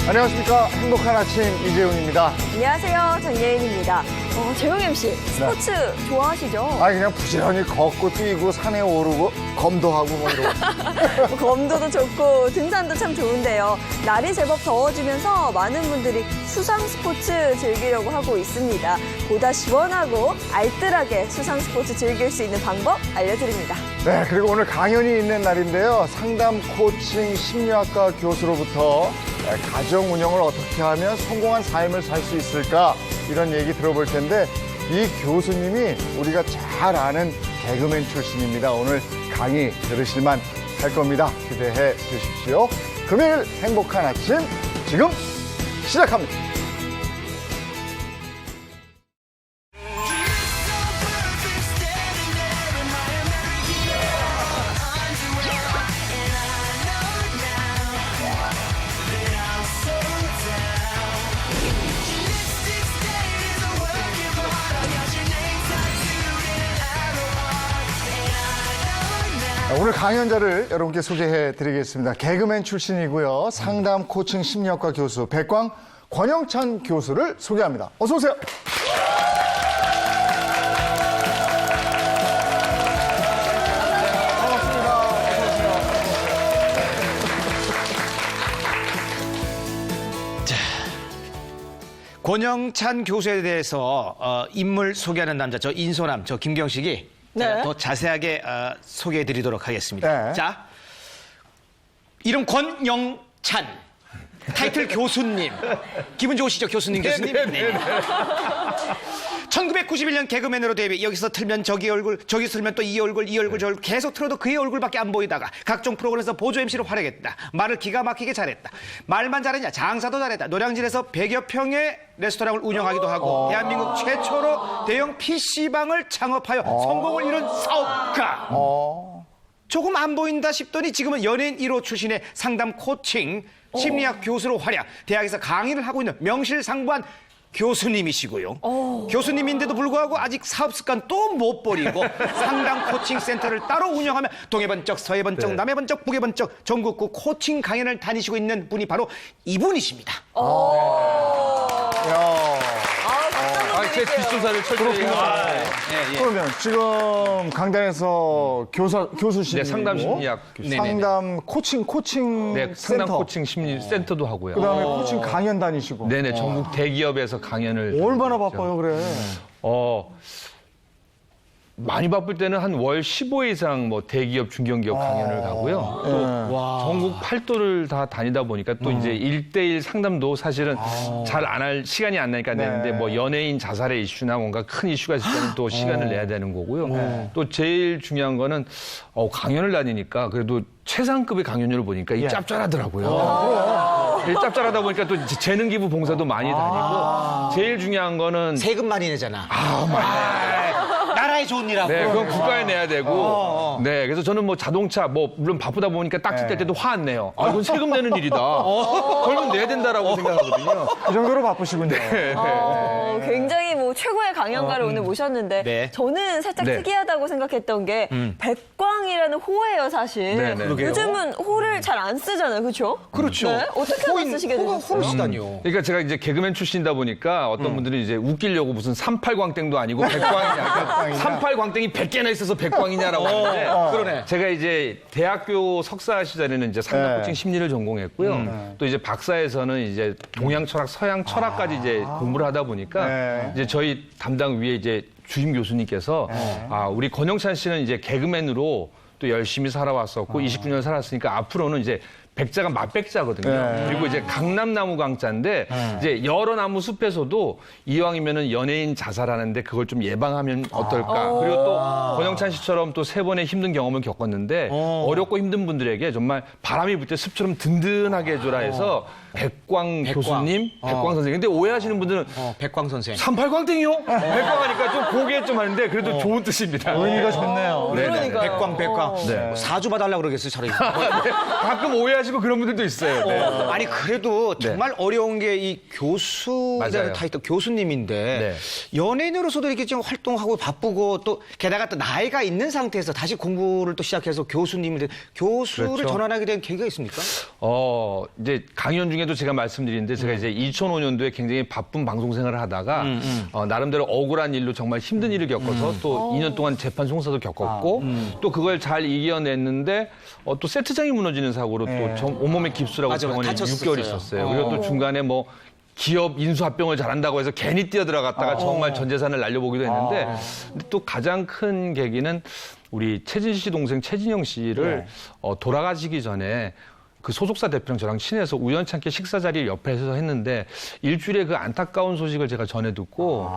안녕하십니까. 행복한 아침 이재훈입니다. 안녕하세요. 전예인입니다. 재용 MC, 스포츠 좋아하시죠? 그냥 부지런히 걷고 뛰고 산에 오르고 검도 하고 뭐 이러고. 검도도 좋고 등산도 참 좋은데요. 날이 제법 더워지면서 많은 분들이 수상 스포츠 즐기려고 하고 있습니다. 보다 시원하고 알뜰하게 수상 스포츠 즐길 수 있는 방법 알려드립니다. 네, 그리고 오늘 강연이 있는 날인데요. 상담 코칭 심리학과 교수로부터 가정 운영을 어떻게 하면 성공한 삶을 살 수 있을까 이런 얘기 들어볼 텐데 이 교수님이 우리가 잘 아는 개그맨 출신입니다. 오늘 강의 들으실만 할 겁니다. 기대해 주십시오. 금요일 행복한 아침 지금 시작합니다. 오늘 강연자를 여러분께 소개해드리겠습니다. 개그맨 출신이고요. 상담 코칭 심리학과 교수 백광 권영찬 교수를 소개합니다. 어서 오세요. 반갑습니다. 자, 권영찬 교수에 대해서 인물 소개하는 남자, 저 인소남, 저 김경식이 제가 더 자세하게 소개해드리도록 하겠습니다. 네. 자, 이름 권영찬, 타이틀 교수님. 기분 좋으시죠, 교수님? 네. 1991년 개그맨으로 데뷔. 여기서 틀면 저기 얼굴, 저기 틀면 또 이 얼굴, 저 얼굴. 계속 틀어도 그의 얼굴밖에 안 보이다가 각종 프로그램에서 보조 MC로 활약했다. 말을 기가 막히게 잘했다. 말만 잘했냐? 장사도 잘했다. 노량진에서 100여 평의 레스토랑을 운영하기도 하고 대한민국 최초로 대형 PC방을 창업하여 성공을 이룬 사업가. 조금 안 보인다 싶더니 지금은 연예인 1호 출신의 상담 코칭 심리학 교수로 활약. 대학에서 강의를 하고 있는 명실상부한 교수님이시고요. 교수님인데도 불구하고 아직 사업 습관 또 못 버리고 상담 코칭 센터를 따로 운영하며 동해 번쩍, 서해 번쩍, 남해 번쩍, 북해 번쩍 전국구 코칭 강연을 다니시고 있는 분이 바로 이분이십니다. 제 뒷조사를 철저히. 그러면 지금 강단에서 교수신 네, 상담 심리학 교수. 상담 코칭 네, 상담 센터. 코칭 심리 센터도 하고요. 그다음에 코칭 강연 다니시고. 네네, 전국 대기업에서 강연을. 얼마나 다니고 있죠. 바빠요, 그래? 많이 바쁠 때는 한 월 15회 이상 뭐 대기업, 중견기업 강연을 가고요. 또 전국 팔도를 다 다니다 보니까 또 이제 1대1 상담도 사실은 잘 안 할 시간이 안 나니까 내는데 뭐 연예인 자살의 이슈나 뭔가 큰 이슈가 있을 때는 또 시간을 내야 되는 거고요. 또 제일 중요한 거는 강연을 다니니까 그래도 최상급의 강연료를 보니까 이 짭짤하더라고요. 짭짤하다 보니까 또 재능 기부 봉사도 많이 다니고 제일 중요한 거는 세금 많이 내잖아. 나라에 좋은 일하고. 네, 그건 국가에 내야 되고. 네, 그래서 저는 뭐 자동차, 물론 바쁘다 보니까 딱지 뗄 때도 화 안 내요. 이건 세금 내는 일이다. 벌금 내야 된다라고 생각하거든요. 이 정도로 바쁘시군요. 굉장히 최고의 강연가를 오늘 모셨는데 네. 저는 살짝 네. 특이하다고 생각했던 게 백광이라는 호예요, 사실. 네, 네. 요즘은 호를 잘 안 쓰잖아요, 그렇죠? 그렇죠. 네? 어떻게 하다 쓰시게 되셨어요? 호를 쓰다니요. 그러니까 제가 이제 개그맨 출신이다 보니까 어떤 분들은 이제 웃기려고 무슨 38광땡도 아니고 백광이냐. 38광땡이 100개나 있어서 백광이냐라고 하는데. 그러네. 제가 이제 대학교 석사 시절에는 이제 상담 코칭 심리를 전공했고요. 또 이제 박사에서는 이제 동양 철학, 서양 철학까지 이제 공부를 하다 보니까 이제 저희 담당 위에 이제 주임 교수님께서 우리 권영찬 씨는 이제 개그맨으로 또 열심히 살아왔었고 29년 살았으니까 앞으로는 이제 백자가 맛백자거든요. 그리고 이제 강남나무 강자인데 이제 여러 나무 숲에서도 이왕이면은 연예인 자살하는데 그걸 좀 예방하면 어떨까. 그리고 또 권영찬 씨처럼 또 3번의 힘든 경험을 겪었는데 어렵고 힘든 분들에게 정말 바람이 불 때 숲처럼 든든하게 해줘라 해서 백광 교수님, 백광 선생님. 근데 오해하시는 분들은 백광 선생. 38광땡이요? 백광하니까 좀 고개 좀 하는데 그래도 좋은 뜻입니다. 의미가 좋네요. 그러니까요. 백광. 네. 사주 봐달라고 그러겠어요, 차라리. 가끔 오해하시고 그런 분들도 있어요. 네. 아니 그래도 정말 어려운 게 이 교수라는 맞아요. 타이틀 교수님인데 연예인으로서도 이렇게 좀 활동하고 바쁘고 또 게다가 또 나이가 있는 상태에서 다시 공부를 또 시작해서 교수님이 된 교수를 그렇죠. 전환하게 된 계기가 있습니까? 이제 강연 중에도 제가 말씀드리는데 제가 이제 2005년도에 굉장히 바쁜 방송 생활을 하다가 나름대로 억울한 일로 정말 힘든 일을 겪어서 또 2년 동안 재판 송사도 겪었고 또 그걸 잘 이겨냈는데 또 세트장이 무너지는 사고로 또 온몸에 깁스라고 맞아, 병원에 다쳤었어요. 6개월 있었어요. 그리고 또 중간에 뭐 기업 인수합병을 잘한다고 해서 괜히 뛰어들어갔다가 정말 전 재산을 날려보기도 했는데 근데 또 가장 큰 계기는 우리 최진 씨 동생 최진영 씨를 돌아가시기 전에 그 소속사 대표랑 저랑 친해서 우연찮게 식사 자리를 옆에서 했는데 일주일에 그 안타까운 소식을 제가 전해 듣고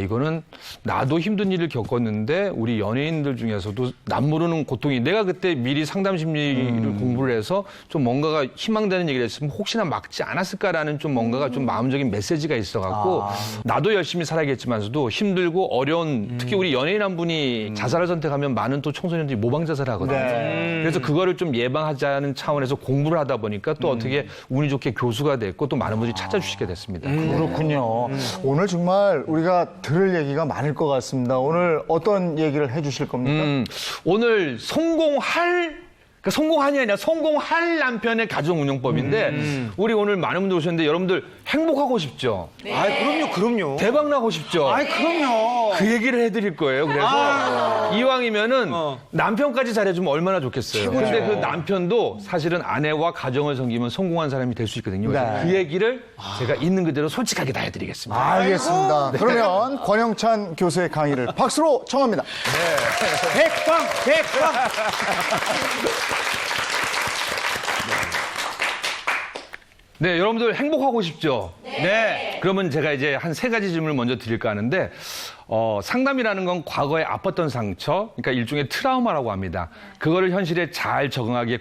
이거는 나도 힘든 일을 겪었는데 우리 연예인들 중에서도 남 모르는 고통이 내가 그때 미리 상담 심리를 공부를 해서 좀 뭔가가 희망되는 얘기를 했으면 혹시나 막지 않았을까라는 좀 뭔가가 좀 마음적인 메시지가 있어갖고 나도 열심히 살아야겠지만서도 힘들고 어려운 특히 우리 연예인 한 분이 자살을 선택하면 많은 또 청소년들이 모방 자살을 하거든요. 그래서 그거를 좀 예방하자는 차원에서 공부를 하다 보니까 또 어떻게 운이 좋게 교수가 됐고 또 많은 분들이 찾아주시게 됐습니다. 그렇군요. 오늘 정말 우리가 들을 얘기가 많을 것 같습니다. 오늘 어떤 얘기를 해주실 겁니까? 오늘 성공한이 아니라 성공할 남편의 가정운영법인데 우리 오늘 많은 분들 오셨는데 여러분들 행복하고 싶죠? 그럼요. 대박 나고 싶죠? 그럼요. 그 얘기를 해드릴 거예요. 그래서 이왕이면은 남편까지 잘해주면 얼마나 좋겠어요. 근데 그 남편도 사실은 아내와 가정을 섬기면 성공한 사람이 될 수 있거든요. 그래서 그 얘기를 제가 있는 그대로 솔직하게 다 해드리겠습니다. 알겠습니다. 그러면 권영찬 교수의 강의를 박수로 청합니다. 백광. 네, 여러분들 행복하고 싶죠? 네. 그러면 제가 이제 한 3가지 질문을 먼저 드릴까 하는데, 상담이라는 건 과거에 아팠던 상처, 그러니까 일종의 트라우마라고 합니다. 그거를 현실에 잘 적응하게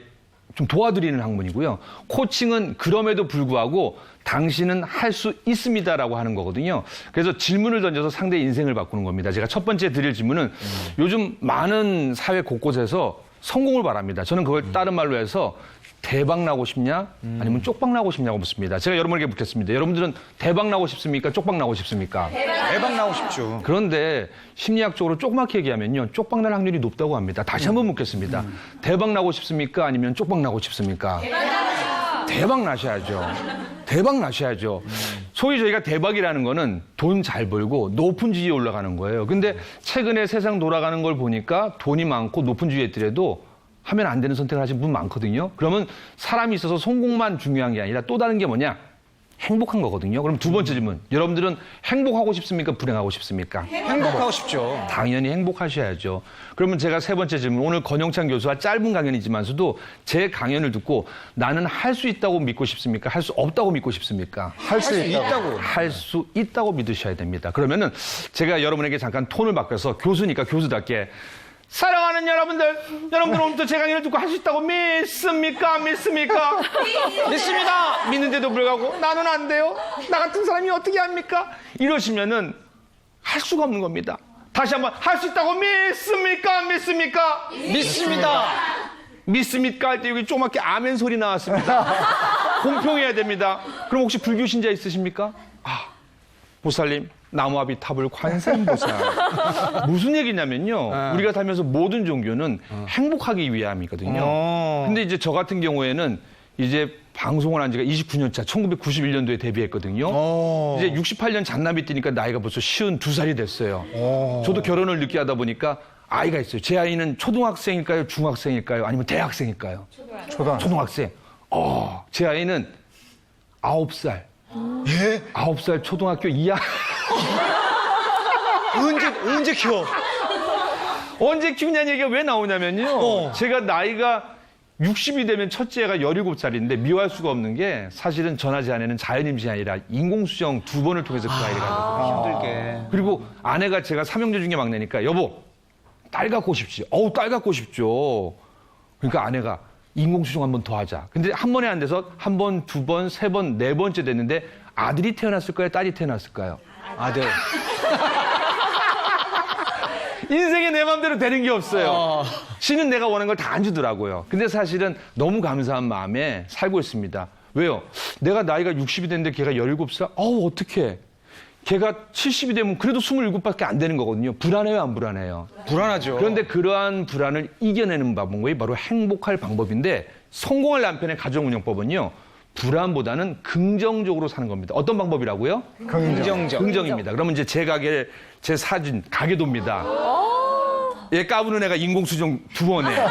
좀 도와드리는 학문이고요. 코칭은 그럼에도 불구하고 당신은 할 수 있습니다라고 하는 거거든요. 그래서 질문을 던져서 상대의 인생을 바꾸는 겁니다. 제가 첫 번째 드릴 질문은 요즘 많은 사회 곳곳에서 성공을 바랍니다. 저는 그걸 다른 말로 해서 대박 나고 싶냐? 아니면 쪽박 나고 싶냐고 묻습니다. 제가 여러분에게 묻겠습니다. 여러분들은 대박 나고 싶습니까? 쪽박 나고 싶습니까? 대박 나고 싶죠. 그런데 심리학적으로 조그맣게 얘기하면요. 쪽박 날 확률이 높다고 합니다. 다시 한번 묻겠습니다. 대박 나고 싶습니까? 아니면 쪽박 나고 싶습니까? 대박 나셔야죠. 대박 나셔야죠. 소위 저희가 대박이라는 거는 돈 잘 벌고 높은 지위에 올라가는 거예요. 근데 최근에 세상 돌아가는 걸 보니까 돈이 많고 높은 지위에 있더라도 하면 안 되는 선택을 하신 분 많거든요. 그러면 사람이 있어서 성공만 중요한 게 아니라 또 다른 게 뭐냐? 행복한 거거든요. 그럼 두 번째 질문. 여러분들은 행복하고 싶습니까? 불행하고 싶습니까? 행복하고 싶죠. 당연히 행복하셔야죠. 그러면 제가 세 번째 질문. 오늘 권영찬 교수와 짧은 강연이지만서도 제 강연을 듣고 나는 할 수 있다고 믿고 싶습니까? 할 수 없다고 믿고 싶습니까? 할 수 있다고. 할 수 있다고 믿으셔야 됩니다. 그러면은 제가 여러분에게 잠깐 톤을 바꿔서 교수니까 교수답게 사랑하는 여러분들 오늘부터 제 강의를 듣고 할 수 있다고 믿습니까? 믿습니까? 믿습니다. 믿는데도 불구하고 나는 안 돼요. 나 같은 사람이 어떻게 합니까? 이러시면은 할 수가 없는 겁니다. 다시 한번 할 수 있다고 믿습니까? 믿습니까? 믿습니다. 믿습니까? 할 때 여기 조그맣게 아멘 소리 나왔습니다. 공평해야 됩니다. 그럼 혹시 불교 신자 있으십니까? 보살님. 나무아비 탑을 관세음보살. 무슨 얘기냐면요. 우리가 살면서 모든 종교는 행복하기 위함이거든요. 근데 이제 저 같은 경우에는 이제 방송을 한 지가 29년 차, 1991년도에 데뷔했거든요. 이제 68년 잔남이 뛰니까 나이가 벌써 52살이 됐어요. 저도 결혼을 늦게 하다 보니까 아이가 있어요. 제 아이는 초등학생일까요? 중학생일까요? 아니면 대학생일까요? 초등학생. 제 아이는 9살. 예? 9살 초등학교 2학년. 언제 키워? 언제 키우냐는 얘기가 왜 나오냐면요. 제가 나이가 60이 되면 첫째가 17살인데 미워할 수가 없는 게 사실은 전하지 아내는 자연임신이 아니라 인공수정 2번을 통해서 그 아이를 가졌거든요. 힘들게. 그리고 아내가 제가 3형제 중에 막내니까 여보, 딸 갖고 싶지. 딸 갖고 싶죠. 그러니까 아내가 인공수정 한 번 더 하자. 근데 한 번에 안 돼서 한 번, 두 번, 세 번, 네 번째 됐는데 아들이 태어났을까요? 딸이 태어났을까요? 아들. 인생에 내 마음대로 되는 게 없어요. 신은 내가 원하는 걸 다 안 주더라고요. 근데 사실은 너무 감사한 마음에 살고 있습니다. 왜요? 내가 나이가 60이 됐는데 걔가 17살? 어떡해. 걔가 70이 되면 그래도 27밖에 안 되는 거거든요. 불안해요, 안 불안해요? 불안하죠. 그런데 그러한 불안을 이겨내는 방법이 바로 행복할 방법인데 성공할 남편의 가정운영법은요. 불안보다는 긍정적으로 사는 겁니다. 어떤 방법이라고요? 긍정적. 긍정입니다. 그러면 이제 제 가게, 제 사진, 가게도입니다. 얘 까부는 애가 인공수정 2번 해. 네?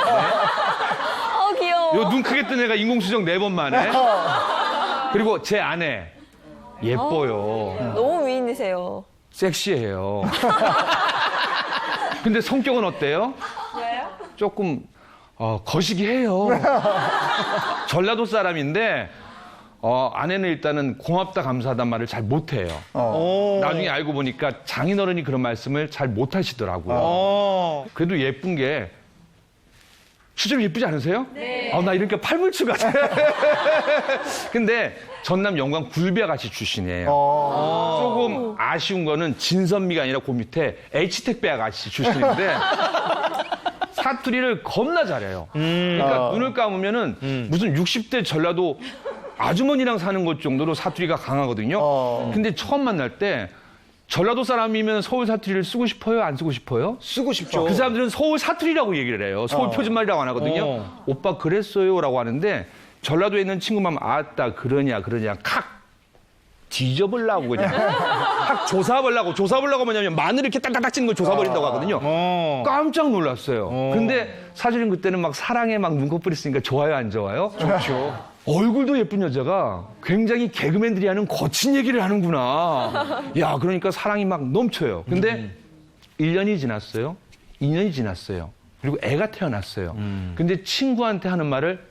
귀여워. 요 눈 크게 뜬 애가 인공수정 4번만 해. 그리고 제 아내. 예뻐요. 너무 미인이세요. 섹시해요. 근데 성격은 어때요? 조금 거시기해요. 전라도 사람인데 아내는 일단은 고맙다 감사하단 말을 잘 못해요. 나중에 알고 보니까 장인어른이 그런 말씀을 잘 못하시더라고요. 그래도 예쁜 게 실제로 예쁘지 않으세요? 네. 나 이러니까 팔불출 같아. 근데 전남 영광 굴배아가씨 출신이에요. 조금 아쉬운 거는 진선미가 아니라 그 밑에 H택배 아가씨 출신인데 사투리를 겁나 잘해요. 그러니까 눈을 감으면은 무슨 60대 전라도 아주머니랑 사는 것 정도로 사투리가 강하거든요. 근데 처음 만날 때 전라도 사람이면 서울 사투리를 쓰고 싶어요? 안 쓰고 싶어요? 쓰고 싶죠. 그 사람들은 서울 사투리라고 얘기를 해요. 서울 표준말이라고 안 하거든요. 오빠 그랬어요? 라고 하는데 전라도에 있는 친구만 아따 그러냐 칵 뒤져보려고 그냥 칵 조사보려고 뭐냐면 마늘 이렇게 딱딱딱 치는 걸 조사버린다고 하거든요. 깜짝 놀랐어요. 근데 사실은 그때는 막 사랑에 막 눈꺼풀 있으니까 좋아요 안 좋아요? 좋죠. 얼굴도 예쁜 여자가 굉장히 개그맨들이 하는 거친 얘기를 하는구나. 야, 그러니까 사랑이 막 넘쳐요. 근데 1년이 지났어요. 2년이 지났어요. 그리고 애가 태어났어요. 근데 친구한테 하는 말을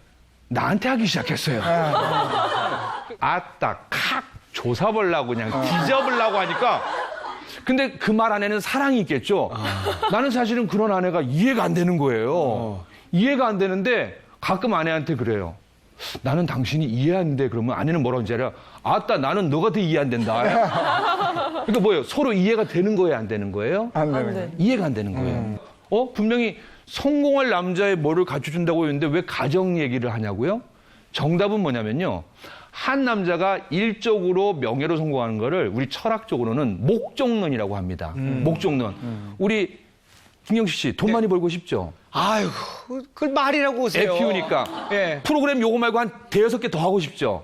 나한테 하기 시작했어요. 아따, 칵, 조사보려고 그냥 뒤져보려고 하니까 근데 그 말 안에는 사랑이 있겠죠. 나는 사실은 그런 아내가 이해가 안 되는 거예요. 이해가 안 되는데 가끔 아내한테 그래요. 나는 당신이 이해 안 돼. 그러면 아내는 뭐라고 하는지 알아? 아따, 나는 너가 더 이해 안 된다. 그러니까 뭐예요? 서로 이해가 되는 거예요? 안 되는 거예요? 안 되는 이해가 안 되는 거예요. 분명히 성공할 남자의 뭐를 갖춰준다고 했는데 왜 가정 얘기를 하냐고요? 정답은 뭐냐면요. 한 남자가 일적으로 명예로 성공하는 거를 우리 철학적으로는 목적론이라고 합니다. 목적론. 우리 김경식 씨, 돈 많이 벌고 싶죠? 아유, 그걸 말이라고 오세요. 애 키우니까. 예. 프로그램 요거 말고 한 5-6개 더 하고 싶죠?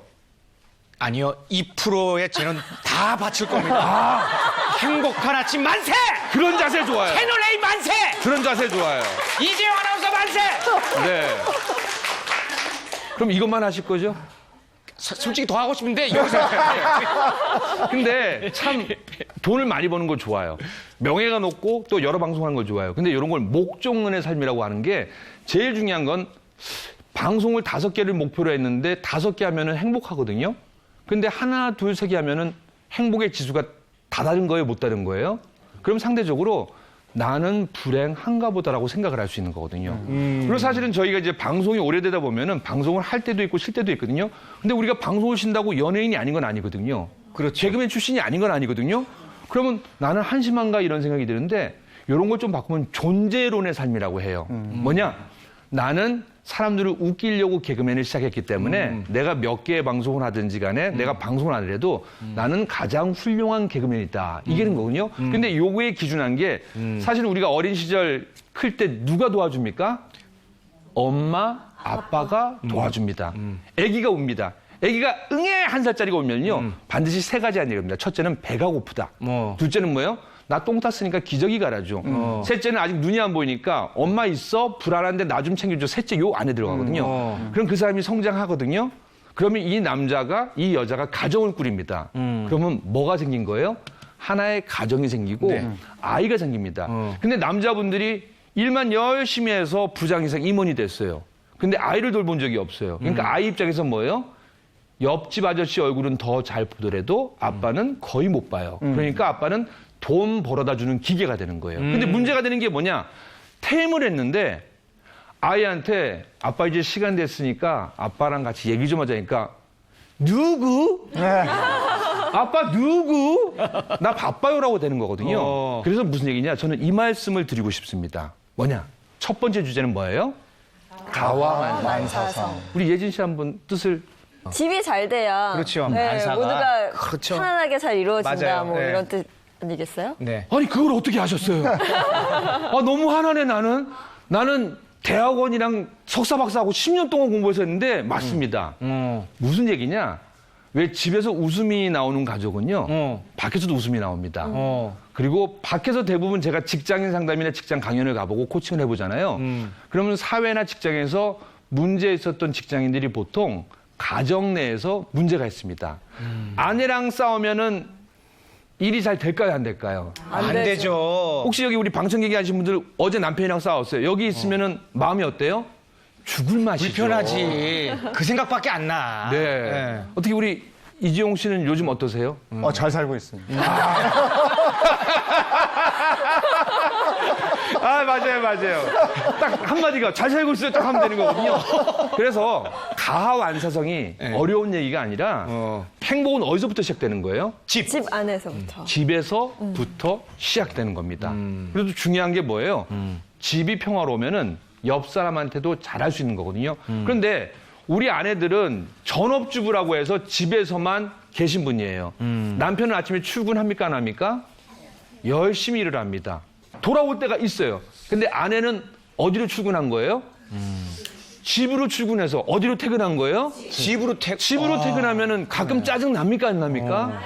아니요, 2%의 저는 다 바칠 겁니다. 행복한 아침 만세! 그런 자세 좋아요. 채널 A 만세! 그런 자세 좋아요. 이재용 아나운서 만세! 네. 그럼 이것만 하실 거죠? 솔직히 더 하고 싶은데 여기서 근데 참 돈을 많이 버는 거 좋아요. 명예가 높고 또 여러 방송하는 거 좋아요. 근데 이런 걸 목적론의 삶이라고 하는 게 제일 중요한 건 방송을 5개를 목표로 했는데 5개 하면은 행복하거든요. 근데 하나, 둘, 3개 하면은 행복의 지수가 다 다른 거예요? 못 다른 거예요? 그럼 상대적으로 나는 불행한가 보다라고 생각을 할 수 있는 거거든요. 그리고 사실은 저희가 이제 방송이 오래되다 보면은 방송을 할 때도 있고 쉴 때도 있거든요. 근데 우리가 방송을 쉰다고 연예인이 아닌 건 아니거든요. 그렇죠. 개그맨 출신이 아닌 건 아니거든요. 그러면 나는 한심한가 이런 생각이 드는데 이런 걸 좀 바꾸면 존재론의 삶이라고 해요. 뭐냐? 나는 사람들을 웃기려고 개그맨을 시작했기 때문에 내가 몇 개의 방송을 하든지 간에 내가 방송을 안 해도 나는 가장 훌륭한 개그맨이다. 이게는 거군요. 근데 요거에 기준한 게 사실 우리가 어린 시절 클 때 누가 도와줍니까? 엄마, 아빠가 도와줍니다. 아기가 웁니다. 아기가 응애 1살짜리가 오면요. 반드시 3가지 한 얘기입니다. 첫째는 배가 고프다. 둘째는 뭐예요? 나 똥 탔으니까 기저귀 갈아줘. 셋째는 아직 눈이 안 보이니까 엄마 있어? 불안한데 나 좀 챙겨줘. 셋째 요 안에 들어가거든요. 그럼 그 사람이 성장하거든요. 그러면 이 남자가 이 여자가 가정을 꾸립니다. 그러면 뭐가 생긴 거예요? 하나의 가정이 생기고 아이가 생깁니다. 근데 남자분들이 일만 열심히 해서 부장 이상 임원이 됐어요. 근데 아이를 돌본 적이 없어요. 그러니까 아이 입장에서 뭐예요? 옆집 아저씨 얼굴은 더 잘 보더라도 아빠는 거의 못 봐요. 그러니까 아빠는 돈 벌어다 주는 기계가 되는 거예요. 근데 문제가 되는 게 뭐냐? 퇴임을 했는데 아이한테 아빠 이제 시간 됐으니까 아빠랑 같이 얘기 좀 하자니까 누구? 아빠 누구? 나 바빠요라고 되는 거거든요. 그래서 무슨 얘기냐? 저는 이 말씀을 드리고 싶습니다. 뭐냐? 첫 번째 주제는 뭐예요? 가와만사성. 우리 예진 씨 한번 뜻을 집이 잘 돼야 그렇죠. 네, 만사가. 모두가 그렇죠. 편안하게 잘 이루어진다. 맞아요. 뭐 네. 이런 뜻 아니겠어요? 네. 아니 그걸 어떻게 하셨어요? 아, 너무 화나네 나는 대학원이랑 석사 박사하고 10년 동안 공부해서 했는데 맞습니다. 무슨 얘기냐? 왜 집에서 웃음이 나오는 가족은요. 밖에서도 웃음이 나옵니다. 그리고 밖에서 대부분 제가 직장인 상담이나 직장 강연을 가보고 코칭을 해보잖아요. 그러면 사회나 직장에서 문제 있었던 직장인들이 보통 가정 내에서 문제가 있습니다. 아내랑 싸우면은 일이 잘 될까요, 안 될까요? 안 되죠. 혹시 여기 우리 방청 얘기하신 분들 어제 남편이랑 싸웠어요. 여기 있으면은 마음이 어때요? 죽을 맛이죠. 불편하지. 그 생각밖에 안 나. 네. 어떻게 우리 이지용 씨는 요즘 어떠세요? 잘 살고 있습니다. 아, 맞아요. 딱 한마디가 잘 살고 있어요. 딱 하면 되는 거거든요. 그래서 가하완사성이 어려운 얘기가 아니라 행복은 어디서부터 시작되는 거예요? 집 안에서부터. 집에서부터 시작되는 겁니다. 그래도 중요한 게 뭐예요? 집이 평화로우면은 옆 사람한테도 잘할 수 있는 거거든요. 그런데 우리 아내들은 전업주부라고 해서 집에서만 계신 분이에요. 남편은 아침에 출근합니까, 안 합니까? 열심히 일을 합니다. 돌아올 때가 있어요. 근데 아내는 어디로 출근한 거예요? 집으로 출근해서 어디로 퇴근한 거예요? 집으로 퇴근하면은 가끔 짜증 납니까, 안 납니까?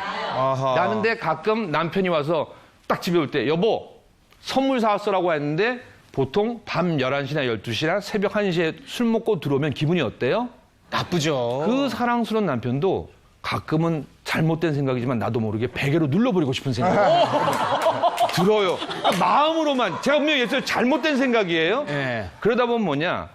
나는데 가끔 남편이 와서 딱 집에 올 때 여보 선물 사왔어라고 했는데 보통 밤 11시나 12시나 새벽 1시에 술 먹고 들어오면 기분이 어때요? 나쁘죠. 그 사랑스러운 남편도 가끔은 잘못된 생각이지만 나도 모르게 베개로 눌러버리고 싶은 생각이 들어요. 마음으로만. 제가 분명히 얘기했어요. 잘못된 생각이에요. 네. 그러다 보면 뭐냐.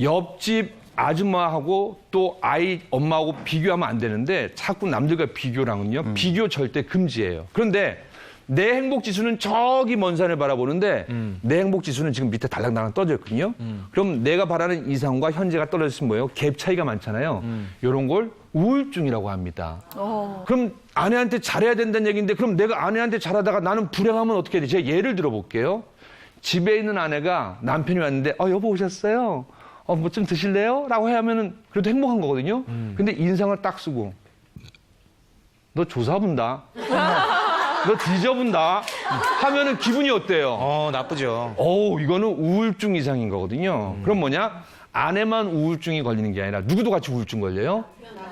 옆집 아줌마하고 또 아이 엄마하고 비교하면 안 되는데 자꾸 남들과 비교랑은요. 비교 절대 금지예요. 그런데 내 행복 지수는 저기 먼 산을 바라보는데 내 행복 지수는 지금 밑에 달랑달랑 떠져 있거든요. 그럼 내가 바라는 이상과 현재가 떨어졌으면 뭐예요? 갭 차이가 많잖아요. 이런 걸 우울증이라고 합니다. 그럼 아내한테 잘해야 된다는 얘기인데 그럼 내가 아내한테 잘하다가 나는 불행하면 어떻게 해야 돼? 제가 예를 들어볼게요. 집에 있는 아내가 남편이 왔는데 여보 오셨어요? 뭐 좀 드실래요? 라고 하면은 그래도 행복한 거거든요. 근데 인상을 딱 쓰고 너 조사 본다. 너 뒤져본다 하면은 기분이 어때요? 나쁘죠. 이거는 우울증 이상인 거거든요. 그럼 뭐냐? 아내만 우울증이 걸리는 게 아니라 누구도 같이 우울증 걸려요?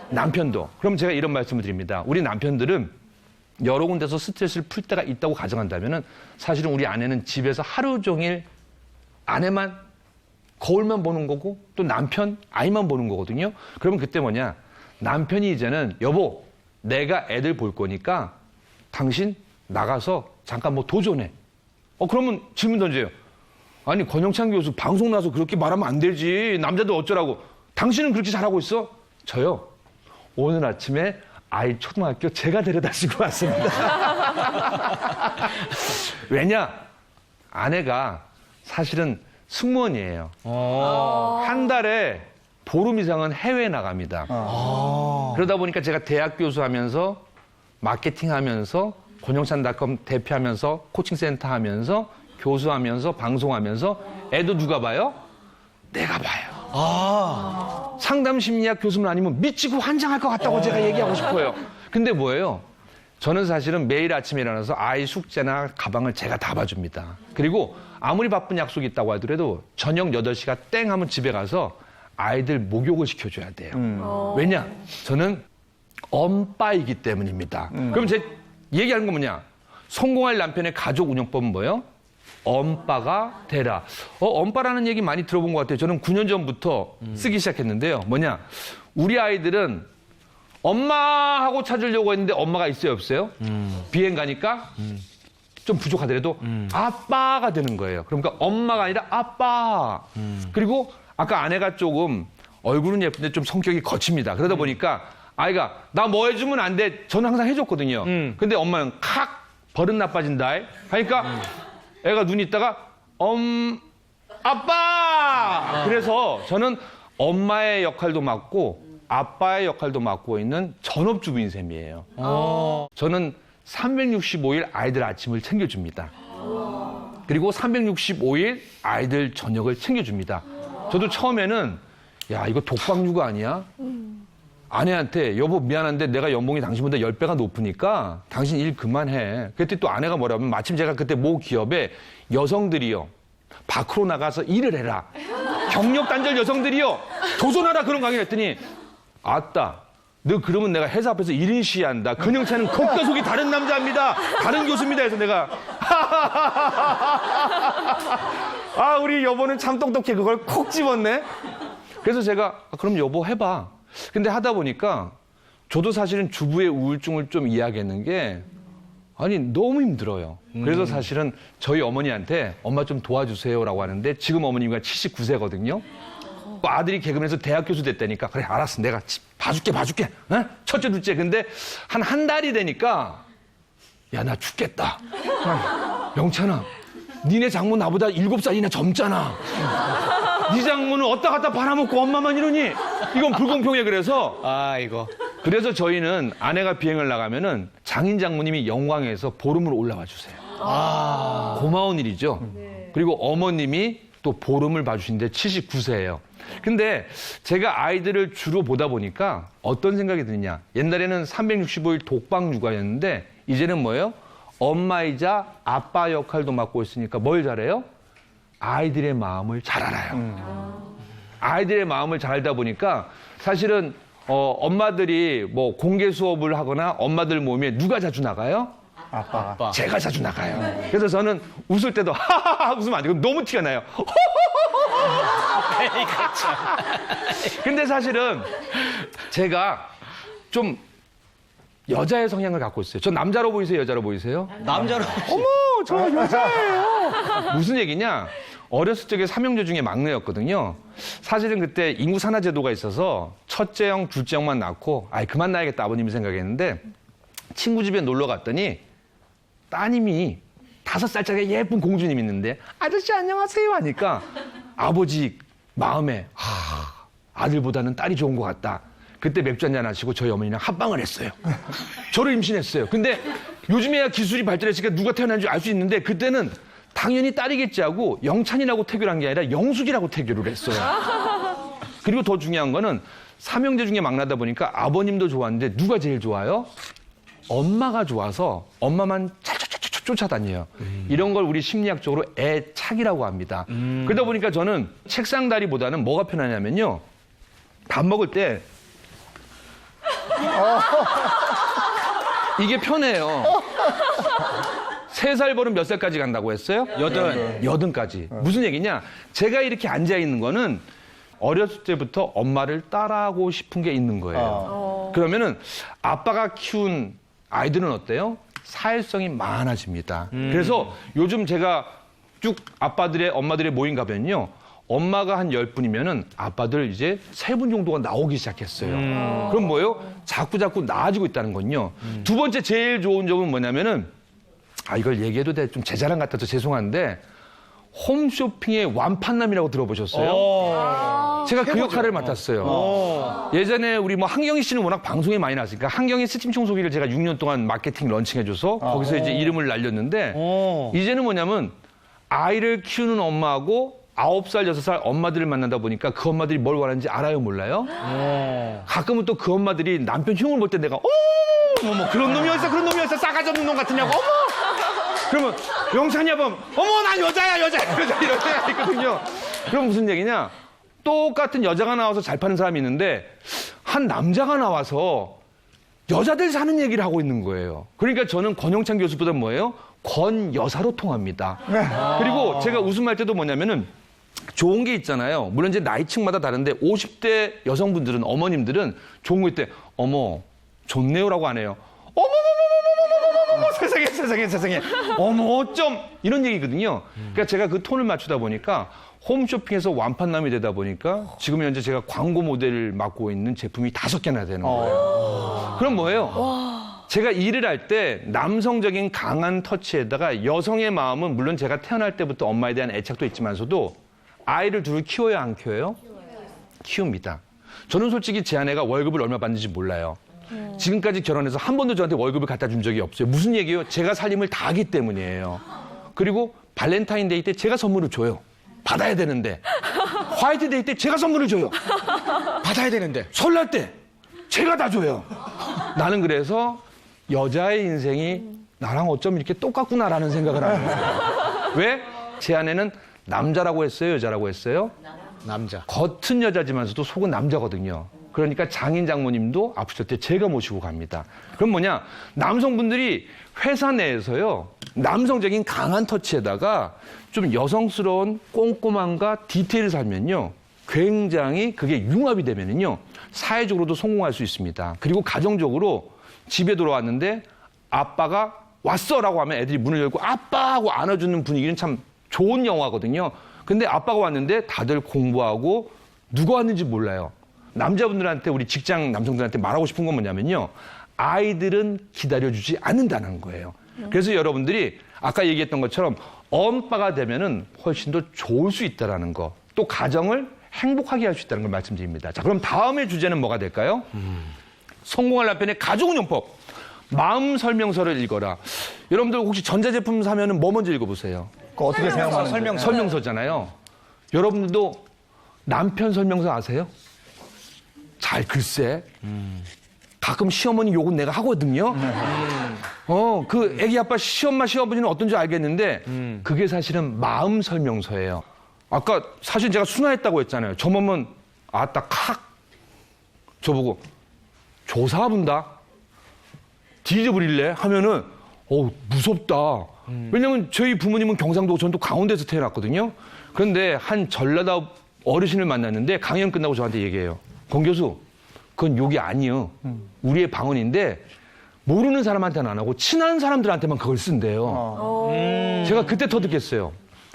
남편도. 그럼 제가 이런 말씀을 드립니다. 우리 남편들은 여러 군데서 스트레스를 풀 때가 있다고 가정한다면은 사실은 우리 아내는 집에서 하루 종일 아내만 거울만 보는 거고 또 남편 아이만 보는 거거든요. 그러면 그때 뭐냐? 남편이 이제는 여보 내가 애들 볼 거니까 당신 나가서 잠깐 뭐 도전해. 그러면 질문 던져요. 아니 권영찬 교수 방송 나서 그렇게 말하면 안 되지. 남자들 어쩌라고. 당신은 그렇게 잘하고 있어? 저요. 오늘 아침에 아이 초등학교 제가 데려다 주고 왔습니다. 왜냐? 아내가 사실은 승무원이에요. 한 달에 보름 이상은 해외에 나갑니다. 그러다 보니까 제가 대학 교수하면서 마케팅하면서 권영찬닷컴 대표하면서 코칭센터 하면서 교수하면서 방송하면서 애도 누가 봐요? 내가 봐요. 상담 심리학 교수만 아니면 미치고 환장할 것 같다고 제가 얘기하고 싶어요. 근데 뭐예요? 저는 사실은 매일 아침에 일어나서 아이 숙제나 가방을 제가 다 봐줍니다. 그리고 아무리 바쁜 약속이 있다고 하더라도 저녁 8시가 땡 하면 집에 가서 아이들 목욕을 시켜줘야 돼요. 왜냐? 저는 엄빠이기 때문입니다. 그럼 제 얘기하는 건 뭐냐? 성공할 남편의 가족 운영법은 뭐예요? 엄빠가 되라. 엄빠라는 얘기 많이 들어본 것 같아요. 저는 9년 전부터 쓰기 시작했는데요. 뭐냐? 우리 아이들은 엄마하고 찾으려고 했는데 엄마가 있어요, 없어요? 비행 가니까 좀 부족하더라도 아빠가 되는 거예요. 그러니까 엄마가 아니라 아빠. 그리고 아까 아내가 조금 얼굴은 예쁜데 좀 성격이 거칩니다. 그러다 보니까 아이가 나 뭐 해주면 안 돼. 저는 항상 해줬거든요. 근데 엄마는 칵 버릇 나빠진다. 하니까 애가 눈이 있다가 아빠 그래서 저는 엄마의 역할도 맡고 아빠의 역할도 맡고 있는 전업주부인 셈이에요. 저는 365일 아이들 아침을 챙겨줍니다. 그리고 365일 아이들 저녁을 챙겨줍니다. 저도 처음에는 야, 이거 독박육아 아니야? 아내한테 여보 미안한데 내가 연봉이 당신보다 10배가 높으니까 당신 일 그만해. 그때 또 아내가 뭐라면 마침 제가 그때 모 기업에 여성들이요. 밖으로 나가서 일을 해라. 경력 단절 여성들이요. 도전하라 그런 강의를 했더니 아따. 너 그러면 내가 회사 앞에서 1인 시위한다. 근영차는 겉과 속이 다른 남자입니다. 다른 교수입니다. 해서 내가 아 우리 여보는 참 똑똑해. 그걸 콕 집었네. 그래서 제가 그럼 여보 해봐. 근데 하다 보니까 저도 사실은 주부의 우울증을 좀 이야기했는 게 아니 너무 힘들어요. 그래서 사실은 저희 어머니한테 엄마 좀 도와주세요라고 하는데 지금 어머니가 79세거든요. 아들이 개그맨에서 대학 교수 됐다니까 그래 알았어 내가 봐줄게 에? 첫째 둘째 근데 한 달이 되니까 야 나 죽겠다. 영찬아 니네 장모 나보다 7살이나 젊잖아. 네 장모는 어디다 갖다 팔아먹고 엄마만 이러니 이건 불공평해. 그래서 그래서 저희는 아내가 비행을 나가면은 장인 장모님이 영광에서 보름으로 올라와 주세요. 고마운 일이죠. 그리고 어머님이 또 보름을 봐주시는데 79세예요. 근데 제가 아이들을 주로 보다 보니까 어떤 생각이 드느냐. 옛날에는 365일 독박 육아였는데 이제는 뭐예요? 엄마이자 아빠 역할도 맡고 있으니까 뭘 잘해요? 아이들의 마음을 잘 알아요. 아이들의 마음을 잘 알다 보니까 사실은 엄마들이 뭐 공개 수업을 하거나 엄마들 모임에 누가 자주 나가요? 아빠. 제가 자주 나가요. 그래서 저는 웃을 때도 하하하 웃으면 안 되고 너무 티가 나요. 근데 사실은 제가 좀 여자의 성향을 갖고 있어요. 저 남자로 보이세요? 여자로 보이세요? 남자로. 어머, 저 여자예요. 무슨 얘기냐? 어렸을 적에 삼형제 중에 막내였거든요. 사실은 그때 인구 산하 제도가 있어서 첫째 형, 둘째 형만 낳고 아이 그만 낳아야겠다 아버님이 생각했는데 친구 집에 놀러 갔더니 따님이 5살짜리 예쁜 공주님 있는데 아저씨 안녕하세요 하니까 아버지 마음에 아들보다는 딸이 좋은 것 같다. 그때 맥주 한잔 하시고 저희 어머니랑 합방을 했어요. 저를 임신했어요. 근데 요즘에야 기술이 발달했으니까 누가 태어난지 알 수 있는데 그때는 당연히 딸이겠지 하고 영찬이라고 태교를 한 게 아니라 영숙이라고 태교를 했어요. 그리고 더 중요한 거는 삼형제 중에 막나다 보니까 아버님도 좋았는데 누가 제일 좋아요? 엄마가 좋아서 엄마만 쫓아다녀요. 이런 걸 우리 심리학적으로 애착이라고 합니다. 그러다 보니까 저는 책상다리보다는 뭐가 편하냐면요. 밥 먹을 때 이게 편해요. 3살 버릇 몇 살까지 간다고 했어요? 8까지. 무슨 얘기냐? 제가 이렇게 앉아있는 거는 어렸을 때부터 엄마를 따라하고 싶은 게 있는 거예요. 그러면은 아빠가 키운 아이들은 어때요? 사회성이 많아집니다. 그래서 요즘 제가 쭉 아빠들의 엄마들의 모임 가면요. 엄마가 한 10분이면은 아빠들 이제 3분 정도가 나오기 시작했어요. 그럼 뭐예요? 자꾸 나아지고 있다는 건요. 두 번째 제일 좋은 점은 뭐냐면은 이걸 얘기해도 돼. 좀 제 자랑 같아서 죄송한데 홈쇼핑의 완판남이라고 들어보셨어요? 제가 그 역할을 맡았어요. 예전에 우리 뭐 한경희 씨는 워낙 방송에 많이 나왔으니까 한경희 스팀 청소기를 제가 6년 동안 마케팅 런칭해줘서 거기서 이제 이름을 날렸는데 이제는 뭐냐면 아이를 키우는 엄마하고 9살, 6살 엄마들을 만나다 보니까 그 엄마들이 뭘 원하는지 알아요, 몰라요? 가끔은 또 그 엄마들이 남편 흉을 볼 때 내가 어머 그런 놈이었어 싸가지 없는 놈 같으냐고 어머 그러면 영찬이 아범 어머 난 여자야 이런 생각이 있거든요. 그럼 무슨 얘기냐? 똑같은 여자가 나와서 잘 파는 사람이 있는데 한 남자가 나와서 여자들 사는 얘기를 하고 있는 거예요. 그러니까 저는 권영찬 교수보다 뭐예요? 권여사로 통합니다. 그리고 제가 웃음할 때도 뭐냐면은 좋은 게 있잖아요. 물론 이제 나이층마다 다른데 50대 여성분들은 어머님들은 좋은 거 있대. 어머 좋네요라고 안 해요. 어머머머머머머머머머 세상에 어머 어쩜 이런 얘기거든요. 그러니까 제가 그 톤을 맞추다 보니까 홈쇼핑에서 완판남이 되다 보니까 지금 현재 제가 광고 모델을 맡고 있는 제품이 5개나 되는 거예요. 그럼 뭐예요? 제가 일을 할 때 남성적인 강한 터치에다가 여성의 마음은 물론 제가 태어날 때부터 엄마에 대한 애착도 있지만서도 아이를 둘을 키워야 안 키워요? 키웁니다. 저는 솔직히 제 아내가 월급을 얼마 받는지 몰라요. 지금까지 결혼해서 한 번도 저한테 월급을 갖다 준 적이 없어요. 무슨 얘기예요? 제가 살림을 다 하기 때문이에요. 그리고 발렌타인데이 때 제가 선물을 줘요. 받아야 되는데. 화이트데이 때 제가 선물을 줘요. 받아야 되는데. 설날 때 제가 다 줘요. 나는 그래서 여자의 인생이 나랑 어쩜 이렇게 똑같구나라는 생각을 하는 거예요. 왜? 제 아내는 남자라고 했어요? 여자라고 했어요? 남자. 겉은 여자지만서도 속은 남자거든요. 그러니까 장인 장모님도 아프실 때 제가 모시고 갑니다. 그럼 뭐냐? 남성분들이 회사 내에서요. 남성적인 강한 터치에다가 좀 여성스러운 꼼꼼함과 디테일을 살면요. 굉장히 그게 융합이 되면은요. 사회적으로도 성공할 수 있습니다. 그리고 가정적으로 집에 들어왔는데 아빠가 왔어라고 하면 애들이 문을 열고 아빠 하고 안아주는 분위기는 참 좋은 영화거든요. 근데 아빠가 왔는데 다들 공부하고 누가 왔는지 몰라요. 남자분들한테 우리 직장 남성들한테 말하고 싶은 건 뭐냐면요. 아이들은 기다려주지 않는다는 거예요. 그래서 여러분들이 아까 얘기했던 것처럼 엄빠가 되면은 훨씬 더 좋을 수 있다라는 거. 또 가정을 행복하게 할 수 있다는 걸 말씀드립니다. 자, 그럼 다음의 주제는 뭐가 될까요? 성공할 남편의 가족운영법. 마음 설명서를 읽어라. 여러분들 혹시 전자제품 사면은 뭐 먼저 읽어보세요? 그거 어떻게 생각하는지. 설명서잖아요. 여러분들도 남편 설명서 아세요? 잘 글쎄. 가끔 시어머니 욕은 내가 하거든요. 그 애기 아빠 시엄마 시어머니는 어떤지 알겠는데 그게 사실은 마음 설명서예요. 아까 사실 제가 순화했다고 했잖아요. 저 몸은 아따 칵 저보고 조사분다 뒤져버릴래 하면은 무섭다. 왜냐면 저희 부모님은 경상도 전또 강원도에서 태어났거든요. 그런데 한 전라도 어르신을 만났는데 강연 끝나고 저한테 얘기해요. 권 교수 그건 욕이 아니요. 우리의 방언인데 모르는 사람한테는 안 하고 친한 사람들한테만 그걸 쓴대요. 제가 그때 터득했어요.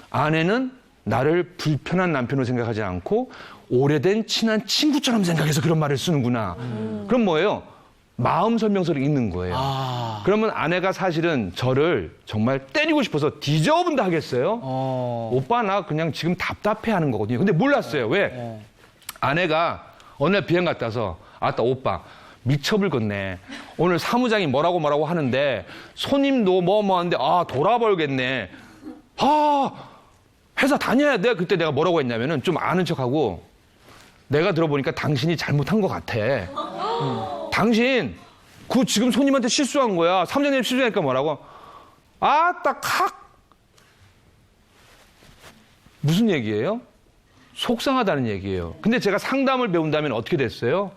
아내는 나를 불편한 남편으로 생각하지 않고 오래된 친한 친구처럼 생각해서 그런 말을 쓰는구나. 그럼 뭐예요? 마음 설명서를 읽는 거예요. 그러면 아내가 사실은 저를 정말 때리고 싶어서 뒤져본다 하겠어요? 오빠 나 그냥 지금 답답해 하는 거거든요. 근데 몰랐어요. 왜? 아내가 어느 날 비행 갔다 와서 아따 오빠 미쳐불겠네. 오늘 사무장이 뭐라고 하는데 손님도 뭐 하는데 돌아버리겠네. 회사 다녀야 돼. 그때 내가 뭐라고 했냐면은 좀 아는 척하고 내가 들어보니까 당신이 잘못한 것 같아. 당신 그 지금 손님한테 실수한 거야. 사무장님 실수하니까 뭐라고? 아따 칵 무슨 얘기예요? 속상하다는 얘기예요. 근데 제가 상담을 배운다면 어떻게 됐어요?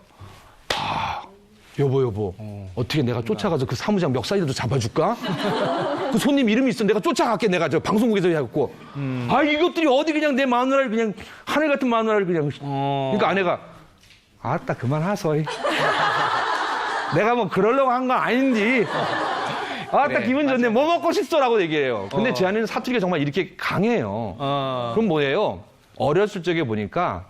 여보 어떻게 내가 쫓아가서 그 사무장 멱살이라도 잡아줄까? 그 손님 이름이 있어 내가 쫓아갈게. 내가 저 방송국에서 해갖고 이것들이 어디 그냥 내 마누라를 그냥 하늘 같은 마누라를 그냥 그러니까 아내가 아따 그만하소이. 내가 뭐 그러려고 한 건 아닌지. 아따 그래, 기분 좋네. 맞아. 뭐 먹고 싶소라고 얘기해요. 근데 제 아내는 사투리가 정말 이렇게 강해요. 그럼 뭐예요? 어렸을 적에 보니까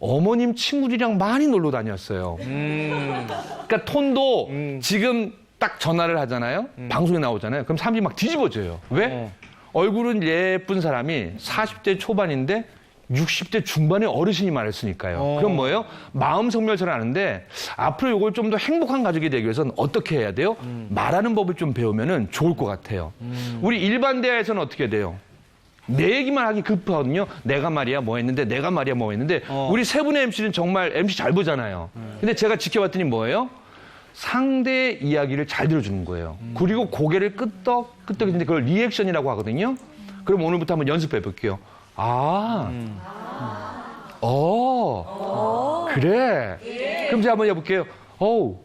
어머님 친구들이랑 많이 놀러 다녔어요. 그러니까 톤도 지금 딱 전화를 하잖아요. 방송에 나오잖아요. 그럼 사람들이 막 뒤집어져요. 왜? 얼굴은 예쁜 사람이 40대 초반인데 60대 중반의 어르신이 말했으니까요. 그럼 뭐예요? 마음 성멸서를 하는데 앞으로 이걸 좀 더 행복한 가족이 되기 위해서는 어떻게 해야 돼요? 말하는 법을 좀 배우면 좋을 것 같아요. 우리 일반 대화에서는 어떻게 돼요? 내 얘기만 하기 급하거든요. 내가 말이야 뭐 했는데 내가 말이야 뭐 했는데 우리 세 분의 MC는 정말 MC 잘 보잖아요. 근데 제가 지켜봤더니 뭐예요? 상대의 이야기를 잘 들어주는 거예요. 그리고 고개를 끄덕끄덕이는데 그걸 리액션이라고 하거든요. 그럼 오늘부터 한번 연습해 볼게요. 그래. 그럼 제가 한번 해볼게요.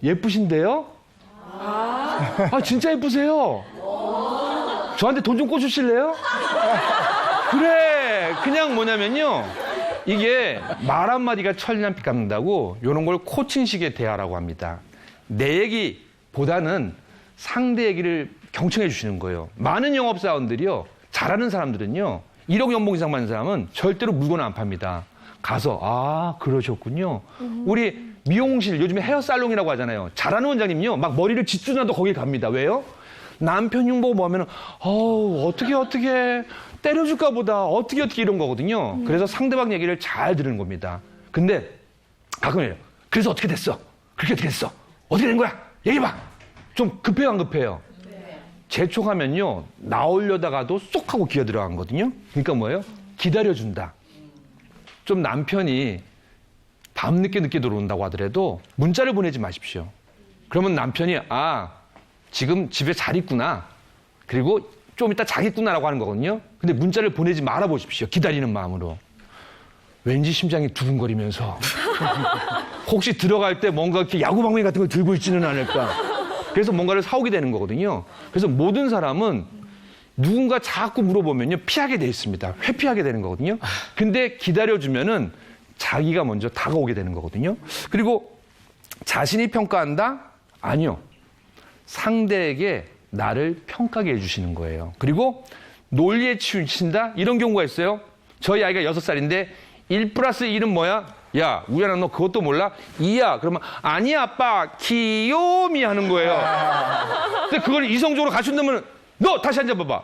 예쁘신데요? 진짜 예쁘세요? 저한테 돈 좀 꿔주실래요? 그래. 그냥 뭐냐면요. 이게 말 한마디가 천리안 피 갚는다고 이런 걸 코칭식의 대화라고 합니다. 내 얘기보다는 상대 얘기를 경청해 주시는 거예요. 많은 영업사원들이요. 잘하는 사람들은요. 1억 연봉 이상 받는 사람은 절대로 물건을 안 팝니다. 가서 그러셨군요. 우리 미용실 요즘에 헤어살롱이라고 하잖아요. 잘하는 원장님요. 막 머리를 짓주나도 거기 갑니다. 왜요? 남편 흉보고 뭐하면은 어떻게 때려줄까 보다 어떻게 이런 거거든요. 그래서 상대방 얘기를 잘 들은 겁니다. 근데 가끔이에요. 그래서 어떻게 됐어? 그렇게 어떻게 됐어? 어떻게 된 거야? 얘기해봐. 좀 급해요, 안 급해요? 재촉하면요, 나오려다가도 쏙 하고 기어 들어가거든요. 그러니까 뭐예요? 기다려준다. 좀 남편이 밤늦게 들어온다고 하더라도 문자를 보내지 마십시오. 그러면 남편이 지금 집에 잘 있구나. 그리고 좀 이따 자겠구나라고 하는 거거든요. 근데 문자를 보내지 말아 보십시오. 기다리는 마음으로. 왠지 심장이 두근거리면서 혹시 들어갈 때 뭔가 이렇게 야구방망이 같은 걸 들고 있지는 않을까. 그래서 뭔가를 사오게 되는 거거든요. 그래서 모든 사람은 누군가 자꾸 물어보면요, 피하게 돼 있습니다. 회피하게 되는 거거든요. 근데 기다려주면은 자기가 먼저 다가오게 되는 거거든요. 그리고 자신이 평가한다? 아니요. 상대에게 나를 평가하게 해주시는 거예요. 그리고 논리에 치우친다? 이런 경우가 있어요. 저희 아이가 6살인데 1+1은 뭐야? 야, 우연아 너 그것도 몰라? 2야. 그러면 아니 아빠 귀요미 하는 거예요. 근데 그걸 이성적으로 갖춘다면 너 다시 앉아봐봐.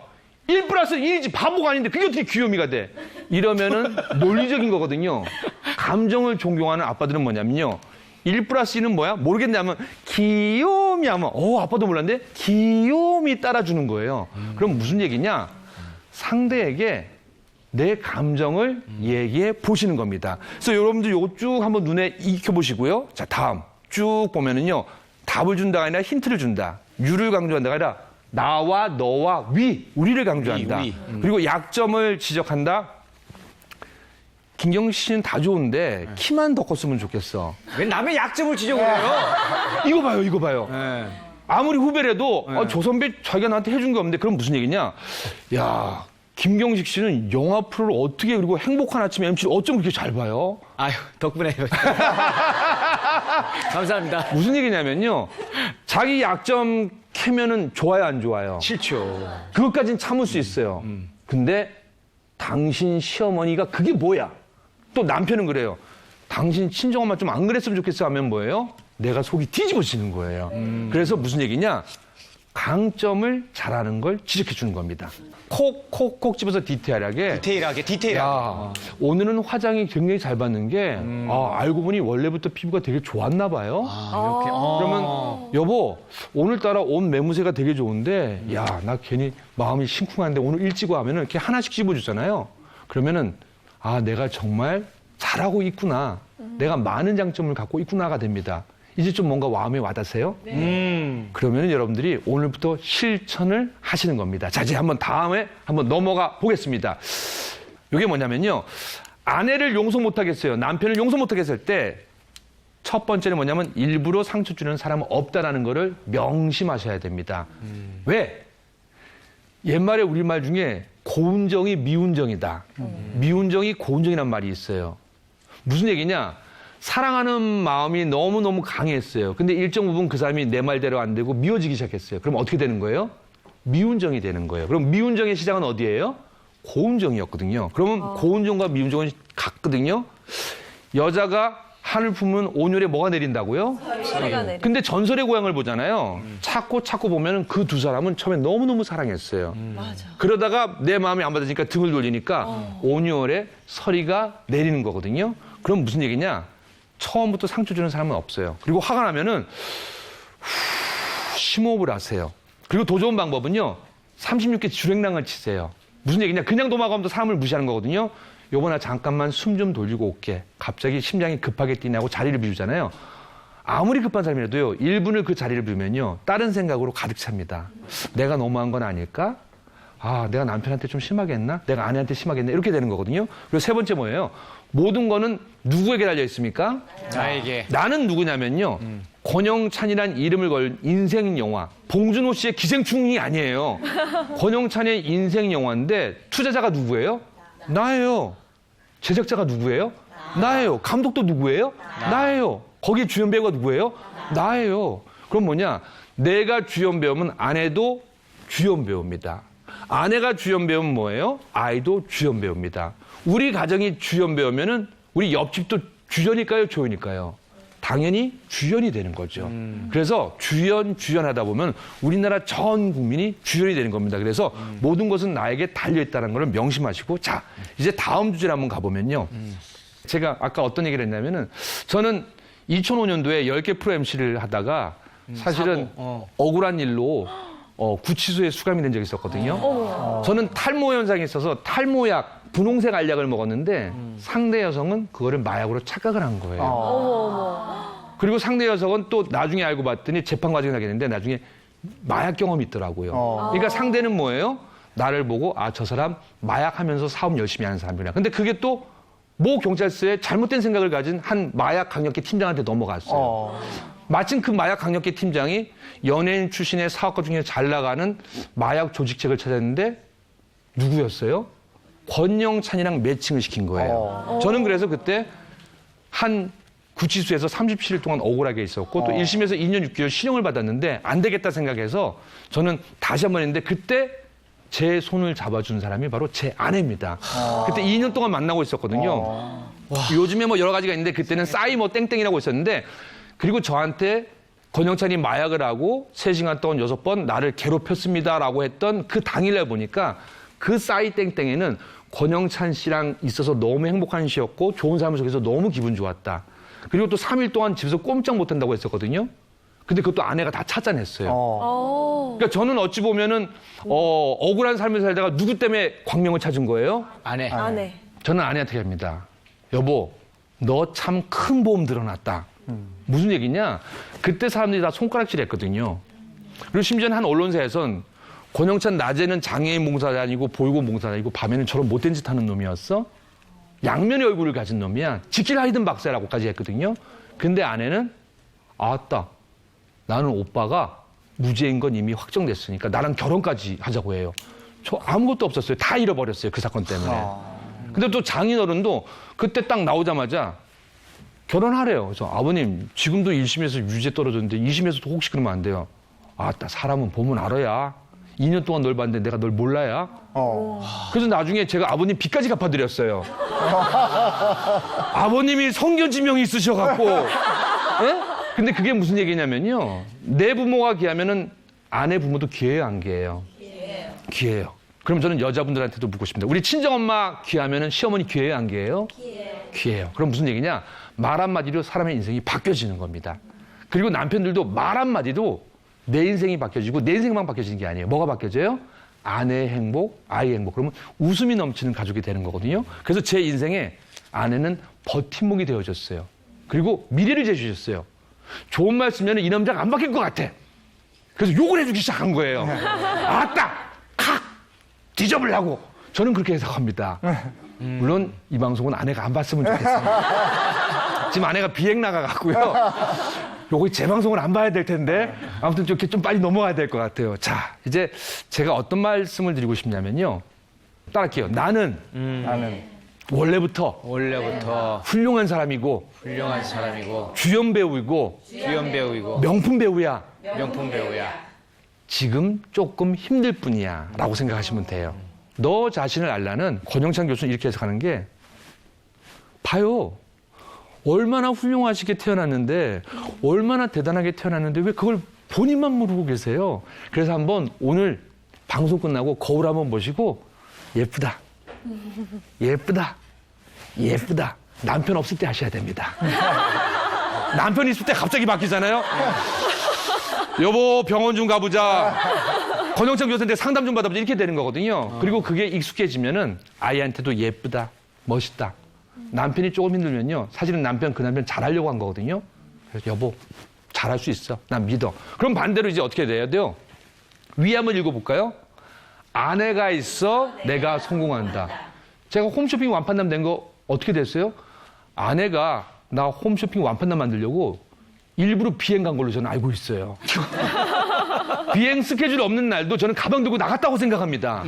1+1이지 바보가 아닌데 그게 어떻게 귀요미가 돼? 이러면은 논리적인 거거든요. 감정을 존경하는 아빠들은 뭐냐면요. 1+2는 뭐야? 모르겠네 하면 귀요미 하면 아빠도 몰랐는데 귀요미 따라주는 거예요. 그럼 무슨 얘기냐? 상대에게 내 감정을 얘기해 보시는 겁니다. 그래서 여러분들 요거 쭉 한번 눈에 익혀보시고요. 자, 다음 쭉 보면은요. 답을 준다가 아니라 힌트를 준다. 유를 강조한다가 아니라 나와 너와 우리를 강조한다. 그리고 약점을 지적한다. 김경식 씨는 다 좋은데 키만 더 컸으면 좋겠어. 왜 남의 약점을 지적을 해요? 이거 봐요. 네. 아무리 후배라도 조 선배 자기가 나한테 해준 게 없는데 그럼 무슨 얘기냐? 야, 김경식 씨는 영화 프로를 어떻게 그리고 행복한 아침 MC를 어쩜 그렇게 잘 봐요? 아유, 덕분에. 감사합니다. 무슨 얘기냐면요. 자기 약점 캐면은 좋아요, 안 좋아요? 싫죠. 그것까진 참을 수 있어요. 근데 당신 시어머니가 그게 뭐야? 또 남편은 그래요. 당신 친정엄마 좀 안 그랬으면 좋겠어 하면 뭐예요? 내가 속이 뒤집어지는 거예요. 그래서 무슨 얘기냐? 강점을 잘하는 걸 지적해 주는 겁니다. 콕 집어서 디테일하게. 디테일하게. 오늘은 화장이 굉장히 잘 받는 게 알고 보니 원래부터 피부가 되게 좋았나 봐요. 이렇게. 그러면 여보 오늘따라 옷 매무새가 되게 좋은데 야, 나 괜히 마음이 심쿵한데 오늘 일찍 와 하면은 이렇게 하나씩 집어주잖아요. 그러면은 내가 정말 잘하고 있구나. 내가 많은 장점을 갖고 있구나가 됩니다. 이제 좀 뭔가 마음에 와닿으세요? 그러면 여러분들이 오늘부터 실천을 하시는 겁니다. 자, 이제 다음에 한번 넘어가 보겠습니다. 이게 뭐냐면요. 아내를 용서 못하겠어요. 남편을 용서 못하겠을 때 첫 번째는 뭐냐면 일부러 상처 주는 사람은 없다라는 거를 명심하셔야 됩니다. 왜? 옛말에 우리말 중에 고운정이 미운정이다. 미운정이 고운정이란 말이 있어요. 무슨 얘기냐? 사랑하는 마음이 너무너무 강했어요. 근데 일정 부분 그 사람이 내 말대로 안 되고 미워지기 시작했어요. 그럼 어떻게 되는 거예요? 미운정이 되는 거예요. 그럼 미운정의 시작은 어디예요? 고운정이었거든요. 그러면 고운정과 미운정은 같거든요. 여자가 한을 품으면 온열에 뭐가 내린다고요? 소리가 내려. 근데 전설의 고향을 보잖아요. 찾고 보면은 그 두 사람은 처음에 너무너무 사랑했어요. 맞아. 그러다가 내 마음이 안 받아지니까 등을 돌리니까 온열에 서리가 내리는 거거든요. 그럼 무슨 얘기냐? 처음부터 상처 주는 사람은 없어요. 그리고 화가 나면은 심호흡을 하세요. 그리고 더 좋은 방법은요. 36개 주랭랑을 치세요. 무슨 얘기냐? 그냥 도망가면 사람을 무시하는 거거든요. 여보 나 잠깐만 숨 좀 돌리고 올게. 갑자기 심장이 급하게 뛰냐고 자리를 비우잖아요. 아무리 급한 사람이라도요. 1분을 그 자리를 비우면요. 다른 생각으로 가득 찹니다. 내가 너무한 건 아닐까? 내가 남편한테 좀 심하게 했나? 내가 아내한테 심하게 했나? 이렇게 되는 거거든요. 그리고 세 번째 뭐예요? 모든 거는 누구에게 달려 있습니까? 나에게. 나는 누구냐면요. 권영찬이란 이름을 걸 인생 영화. 봉준호 씨의 기생충이 아니에요. 권영찬의 인생 영화인데 투자자가 누구예요? 나예요. 제작자가 누구예요? 나예요. 감독도 누구예요? 나예요. 거기에 주연 배우가 누구예요? 나예요. 그럼 뭐냐? 내가 주연 배우면 아내도 주연 배우입니다. 아내가 주연 배우면 뭐예요? 아이도 주연 배우입니다. 우리 가정이 주연 배우면은 우리 옆집도 주연일까요? 조연일까요? 당연히 주연이 되는 거죠. 그래서 주연 하다 보면 우리나라 전 국민이 주연이 되는 겁니다. 그래서 모든 것은 나에게 달려있다는 걸 명심하시고 자, 이제 다음 주제를 한번 가보면요. 제가 아까 어떤 얘기를 했냐면은 저는 2005년도에 10개 프로 MC를 하다가 사실은 억울한 일로 구치소에 수감이 된 적이 있었거든요. 저는 탈모 현상이 있어서 탈모약, 분홍색 알약을 먹었는데 상대 여성은 그거를 마약으로 착각을 한 거예요. 그리고 상대 여성은 또 나중에 알고 봤더니 재판 과정이 나겠는데 나중에 마약 경험이 있더라고요. 그러니까 상대는 뭐예요? 나를 보고 아, 저 사람 마약하면서 사업 열심히 하는 사람이구나. 근데 그게 또 모 경찰서에 잘못된 생각을 가진 한 마약 강력계 팀장한테 넘어갔어요. 마침 그 마약 강력계 팀장이 연예인 출신의 사업가 중에 잘 나가는 마약 조직책을 찾았는데 누구였어요? 권영찬이랑 매칭을 시킨 거예요. 저는 그래서 그때 한 구치소에서 37일 동안 억울하게 있었고 또 1심에서 2년 6개월 실형을 받았는데 안 되겠다 생각해서 저는 다시 한번 했는데 그때 제 손을 잡아준 사람이 바로 제 아내입니다. 그때 2년 동안 만나고 있었거든요. 요즘에 뭐 여러 가지가 있는데 그때는 싸이 뭐 땡땡이라고 있었는데 그리고 저한테 권영찬이 마약을 하고 3시간 동안 6번 나를 괴롭혔습니다라고 했던 그 당일날 보니까 그 싸이 땡땡에는 권영찬 씨랑 있어서 너무 행복한 시였고 좋은 삶을 속에서 너무 기분 좋았다. 그리고 또 3일 동안 집에서 꼼짝 못한다고 했었거든요. 근데 그것도 아내가 다 찾아냈어요. 그러니까 저는 어찌 보면은 억울한 삶을 살다가 누구 때문에 광명을 찾은 거예요? 아내. 저는 아내한테 합니다. 여보, 너 참 큰 보험 들어놨다. 무슨 얘기냐? 그때 사람들이 다 손가락질 했거든요. 그리고 심지어는 한 언론사에선 권영찬 낮에는 장애인 봉사 다니고 보육원 봉사 다니고 밤에는 저런 못된 짓 하는 놈이었어? 양면의 얼굴을 가진 놈이야. 지킬 하이든 박사라고까지 했거든요. 근데 아내는 아따, 나는 오빠가 무죄인 건 이미 확정됐으니까 나랑 결혼까지 하자고 해요. 저 아무것도 없었어요. 다 잃어버렸어요. 그 사건 때문에. 근데 또 장인어른도 그때 딱 나오자마자 결혼하래요. 그래서 아버님 지금도 1심에서 유죄 떨어졌는데 2심에서도 혹시 그러면 안 돼요. 아따, 사람은 보면 알아야. 2년 동안 널 봤는데 내가 널 몰라야. 그래서 나중에 제가 아버님 빚까지 갚아드렸어요. 아버님이 성견지명이 있으셔갖고. 에? 근데 그게 무슨 얘기냐면요. 내 부모가 귀하면은 아내 부모도 귀해요, 안 귀해요? 귀해요. 그럼 저는 여자분들한테도 묻고 싶습니다. 우리 친정엄마 귀하면은 시어머니 귀해요, 안 귀해요? 귀해요. 그럼 무슨 얘기냐? 말 한마디로 사람의 인생이 바뀌어지는 겁니다. 그리고 남편들도 말 한마디도 내 인생이 바뀌어지고 내 인생만 바뀌어지는 게 아니에요. 뭐가 바뀌어져요? 아내의 행복, 아이의 행복. 그러면 웃음이 넘치는 가족이 되는 거거든요. 그래서 제 인생에 아내는 버팀목이 되어줬어요. 그리고 미래를 제주셨어요. 좋은 말 쓰면 이 남자가 안 바뀔 것 같아. 그래서 욕을 해주기 시작한 거예요. 아따! 칵! 뒤져보려고. 저는 그렇게 해석합니다. 물론 이 방송은 아내가 안 봤으면 좋겠습니다. 지금 아내가 비행 나가갖고요. 요거 제 방송을 안 봐야 될 텐데 아무튼 좀 빨리 넘어가야 될 것 같아요. 자, 이제 제가 어떤 말씀을 드리고 싶냐면요. 따라할게요. 나는 원래부터 훌륭한 사람이고 주연 배우이고 명품 배우야. 지금 조금 힘들 뿐이야 라고 생각하시면 돼요. 너 자신을 알라는 권영찬 교수는 이렇게 해석하는 게 봐요. 얼마나 훌륭하시게 태어났는데 얼마나 대단하게 태어났는데 왜 그걸 본인만 모르고 계세요? 그래서 한번 오늘 방송 끝나고 거울 한번 보시고 예쁘다. 남편 없을 때 하셔야 됩니다. 남편 있을 때 갑자기 바뀌잖아요. 여보 병원 좀 가보자. 권영찬 교수한테 상담 좀 받아보자. 이렇게 되는 거거든요. 그리고 그게 익숙해지면은 아이한테도 예쁘다, 멋있다. 남편이 조금 힘들면요. 사실은 그 남편 잘하려고 한 거거든요. 그래서 여보, 잘할 수 있어. 난 믿어. 그럼 반대로 이제 어떻게 돼야 돼요? 위 한번 읽어볼까요? 아내가 있어 내가 성공한다. 제가 홈쇼핑 완판남 된 거 어떻게 됐어요? 아내가 나 홈쇼핑 완판남 만들려고 일부러 비행 간 걸로 저는 알고 있어요. 비행 스케줄 없는 날도 저는 가방 들고 나갔다고 생각합니다.